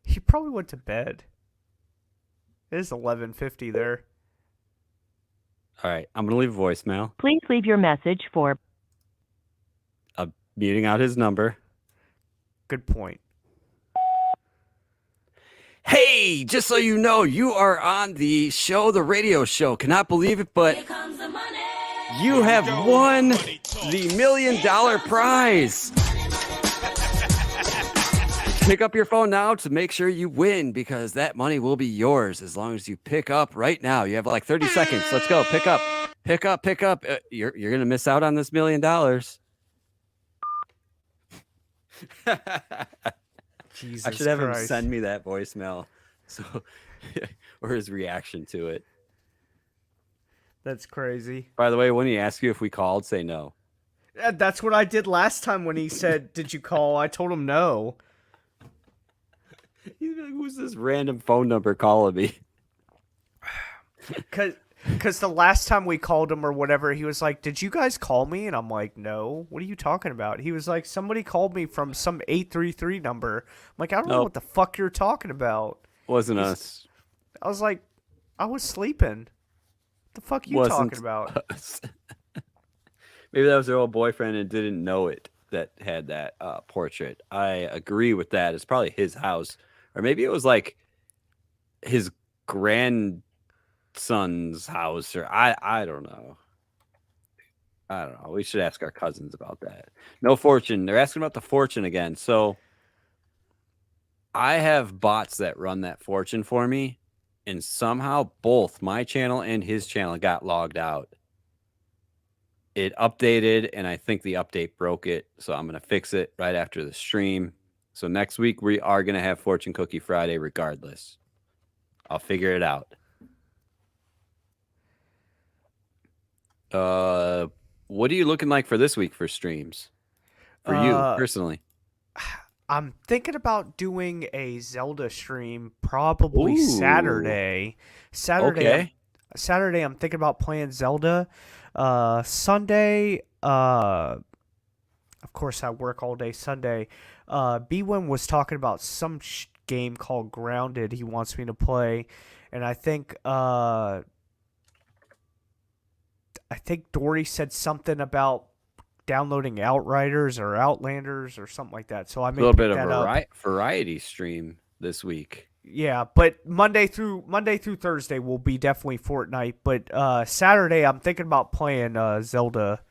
He probably went to bed. It is 11:50 there. All right, I'm gonna leave a voicemail. Please leave your message for. I'm muting out his number. Good point. Hey, just so you know, you are on the show, the radio show. Cannot believe it, but you have won the $1 million prize. Pick up your phone now to make sure you win, because that money will be yours as long as you pick up right now. You have like 30 seconds. Let's go. Pick up. Pick up. Pick up. You're going to miss out on this $1 million. Jesus I should have him Christ. send me that voicemail, so or his reaction to it. That's crazy. By the way, when he asks you if we called, say no. That's what I did last time when he said, "Did you call?" I told him no. He's like, "Who's this random phone number calling me?" Because the last time we called him or whatever, he was like, "Did you guys call me?" And I'm like, "No. What are you talking about?" He was like, "Somebody called me from some 833 number." I'm like, "I don't know Nope. what the fuck you're talking about." Wasn't us. I was like, "I was sleeping. What the fuck are you Wasn't talking about?" us. Maybe that was their old boyfriend and didn't know it that had that portrait. I agree with that. It's probably his house, or maybe it was like his grandson's house, or I don't know. I don't know. We should ask our cousins about that. No fortune. They're asking about the fortune again. So I have bots that run that fortune for me, and somehow both my channel and his channel got logged out. It updated, and I think the update broke it, so I'm going to fix it right after the stream. So next week we are going to have Fortune Cookie Friday regardless. I'll figure it out. What are you looking like for this week for streams? For you personally? I'm thinking about doing a Zelda stream probably Saturday. Okay. Saturday I'm thinking about playing Zelda. Sunday, of course I work all day Sunday. B1 was talking about some game called Grounded he wants me to play, and I think Dory said something about downloading Outriders or Outlanders or something like that. So I may a little bit of a variety stream this week. Yeah, but Monday through Thursday will be definitely Fortnite. But Saturday I'm thinking about playing Zelda,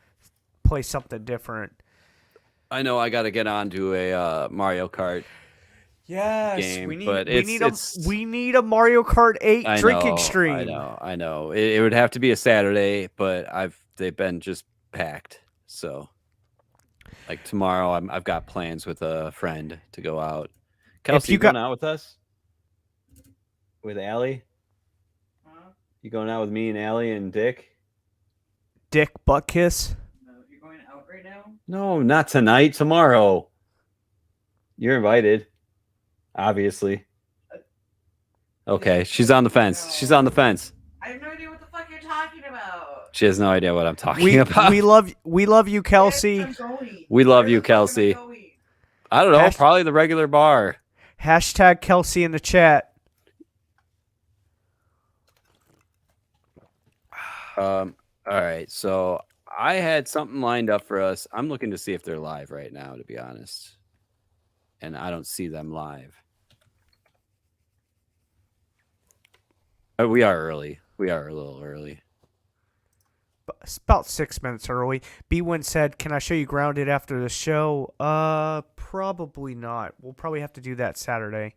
play something different. I know I got to get on to a Mario Kart. Yes, game, we need a Mario Kart 8 drinking stream. I know. It would have to be a Saturday, but they've been just packed. So, like tomorrow, I've got plans with a friend to go out. Kelsey, you going out with us? With Allie? You going out with me and Allie and Dick? Dick Buttkiss? No, you're going out right now? No, not tonight. Tomorrow. You're invited. Obviously. Okay, she's on the fence. She's on the fence. I have no idea what the fuck you're talking about. She has no idea what I'm talking about. We love you, Kelsey. We love you, Kelsey. I don't know, probably the regular bar. Hashtag Kelsey in the chat. All right, so I had something lined up for us. I'm looking to see if they're live right now, to be honest. And I don't see them live. We are early. We are a little early. It's about 6 minutes early. B1 said, "Can I show you Grounded after the show?" Probably not. We'll probably have to do that Saturday.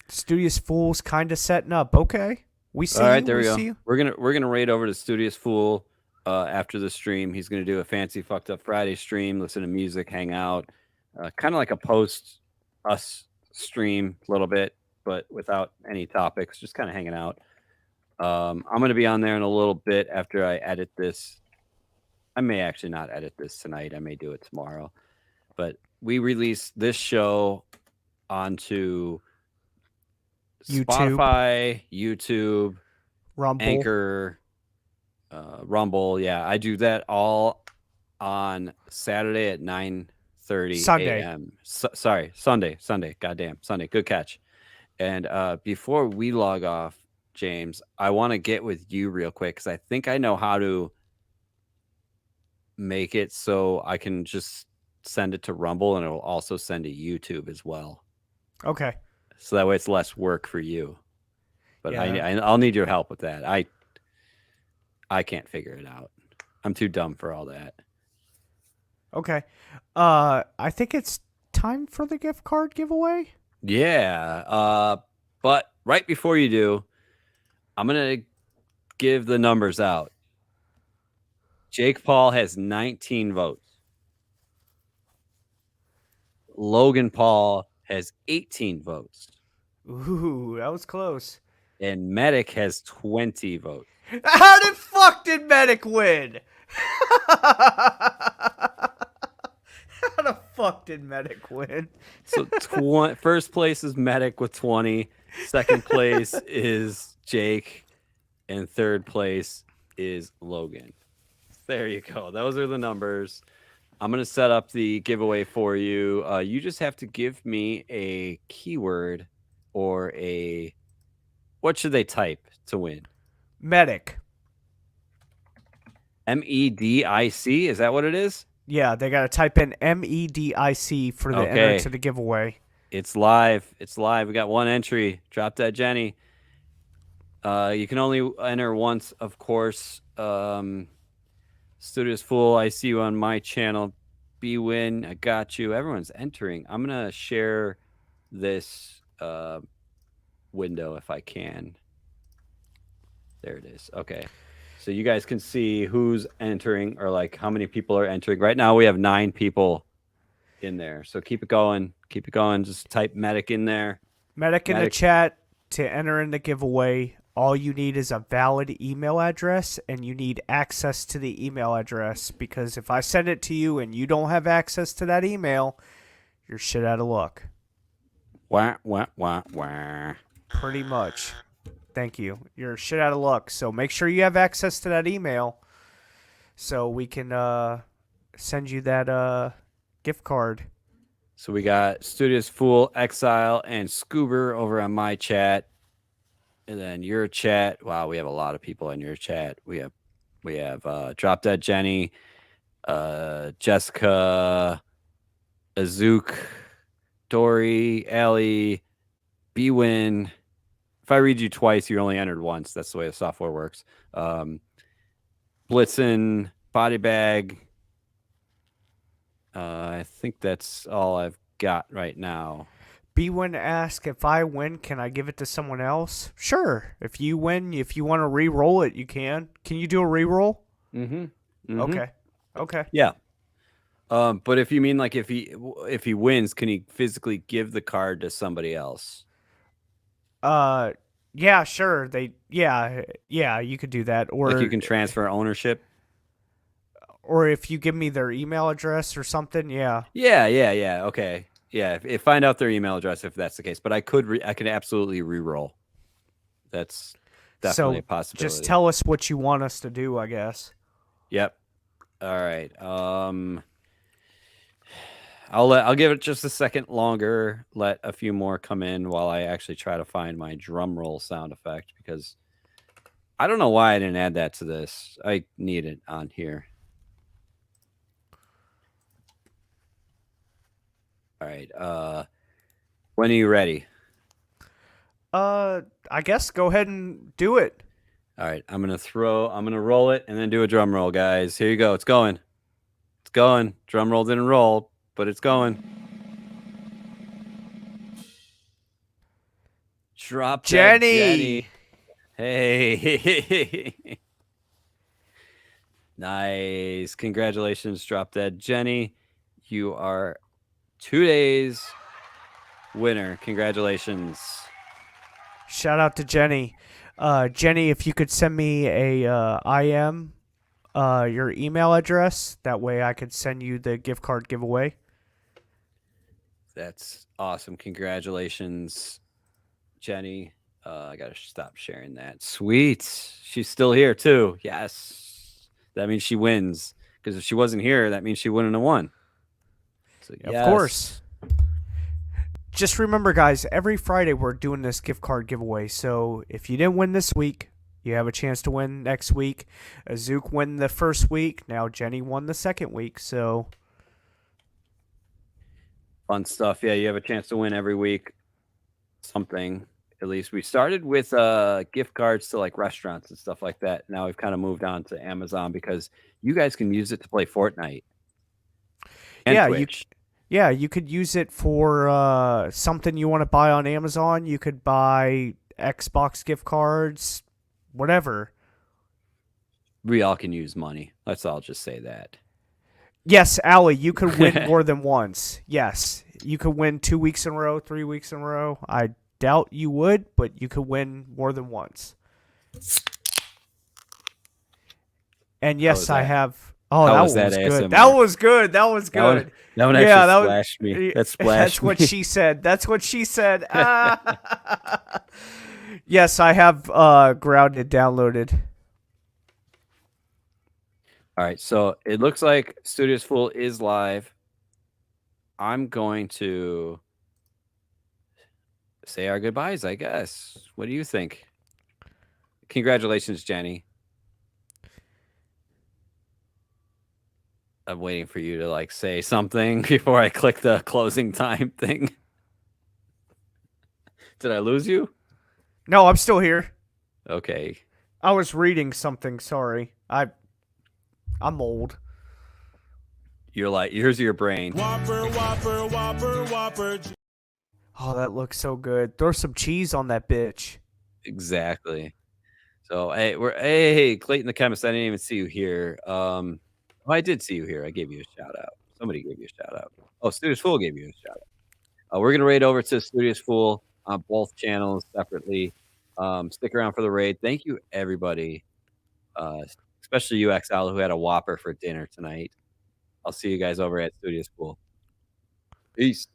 Studious Fool's kind of setting up. Okay, we see. All right, you. there we go. See you. We're gonna raid over to Studious Fool after the stream. He's gonna do a fancy fucked up Friday stream, listen to music, hang out, kind of like a post us stream a little bit, but without any topics, just kind of hanging out. I'm going to be on there in a little bit after I edit this. I may actually not edit this tonight. I may do it tomorrow. But we release this show onto Spotify, YouTube, Rumble. Anchor, Rumble. Yeah, I do that all on Saturday at 9:30 a.m. Sorry, Sunday. Goddamn, Sunday. Good catch. And before we log off, James, I want to get with you real quick because I think I know how to make it so I can just send it to Rumble and it will also send to YouTube as well. Okay. So that way it's less work for you. But Yeah. I'll need your help with that. I can't figure it out. I'm too dumb for all that. Okay. I think it's time for the gift card giveaway. Yeah. But right before you do, I'm going to give the numbers out. Jake Paul has 19 votes. Logan Paul has 18 votes. Ooh, that was close. And Medic has 20 votes. How the fuck did Medic win? How the fuck did Medic win? So first place is Medic with 20. Second place is Jake. And third place is Logan. There you go. Those are the numbers. I'm going to set up the giveaway for you. You just have to give me a keyword or a... What should they type to win? Medic. M-E-D-I-C? Is that what it is? Yeah, they got to type in MEDIC for the enter to the giveaway. It's live. It's live. We got one entry. Drop Dead Jenny. You can only enter once, of course. Studios Fool, I see you on my channel. B-Win, I got you. Everyone's entering. I'm going to share this window if I can. There it is. Okay. So you guys can see who's entering or like how many people are entering. Right now we have 9 people in there. So keep it going. Keep it going. Just type medic in there. Medic in the chat to enter in the giveaway. All you need is a valid email address, and you need access to the email address, because if I send it to you and you don't have access to that email, you're shit out of luck. Wah, wah, wah, wah. Pretty much. Thank you. You're shit out of luck. So make sure you have access to that email so we can send you that gift card. So we got Studious Fool, Exile, and Scoober over on my chat. And then your chat. Wow, we have a lot of people in your chat. We have Drop Dead Jenny, Jessica, Azook, Dory, Allie, Bwin. If I read you twice, you only entered once. That's the way the software works. Blitzen, Body Bag. I think that's all I've got right now. Bwin asked, if I win, can I give it to someone else? Sure. If you win, if you want to re-roll it, you can. Can you do a re-roll? Mm-hmm. Okay. Okay. Yeah. But if you mean like if he wins, can he physically give the card to somebody else? Yeah, sure. Yeah, you could do that. Or like you can transfer ownership. Or if you give me their email address or something, yeah. Yeah. Okay. Yeah, if find out their email address if that's the case. But I could absolutely re-roll. That's definitely a possibility. Just tell us what you want us to do, I guess. Yep. All right. I'll give it just a second longer. Let a few more come in while I actually try to find my drum roll sound effect, because I don't know why I didn't add that to this. I need it on here. All right. When are you ready? I guess go ahead and do it. All right. I'm gonna roll it and then do a drum roll, guys. Here you go. It's going. It's going. Drum roll didn't roll, but it's going. Drop Jenny. Hey. Nice. Congratulations, Drop Dead Jenny. You are 2 days winner. Congratulations. Shout out to Jenny. Jenny, if you could send me a IM, your email address, that way I could send you the gift card giveaway. That's awesome. Congratulations, Jenny. I gotta stop sharing that. Sweet. She's still here too. Yes. That means she wins. Because if she wasn't here, that means she wouldn't have won. So, yes. Of course. Just remember, guys, every Friday we're doing this gift card giveaway. So if you didn't win this week, you have a chance to win next week. Azook won the first week. Now Jenny won the second week. So fun stuff. Yeah, you have a chance to win every week. Something. At least we started with gift cards to like restaurants and stuff like that. Now we've kind of moved on to Amazon because you guys can use it to play Fortnite. And yeah, Twitch. You could use it for something you want to buy on Amazon. You could buy Xbox gift cards, whatever. We all can use money. Let's all just say that. Yes, Allie, you could win more than once. Yes, you could win 2 weeks in a row, 3 weeks in a row. I doubt you would, but you could win more than once. And yes, I have. Oh, that was good. ASMR? That was good. That was good. That one actually splashed me. That splashed That's what she said. That's what she said. Yes, I have Grounded downloaded. All right, so it looks like Studious Fool is live. I'm going to say our goodbyes, I guess. What do you think? Congratulations, Jenny. I'm waiting for you to like say something before I click the closing time thing. Did I lose you? No, I'm still here. Okay. I was reading something. Sorry. I'm old. You're like, here's your brain. Whopper, whopper, whopper, whopper. Oh, that looks so good. Throw some cheese on that bitch. Exactly. So hey, Clayton the Chemist. I didn't even see you here. I did see you here. I gave you a shout out. Somebody gave you a shout out. Oh, Studious Fool gave you a shout out. We're going to raid over to Studious Fool on both channels separately. Stick around for the raid. Thank you, everybody, especially you, XL, who had a Whopper for dinner tonight. I'll see you guys over at Studious Fool. Peace.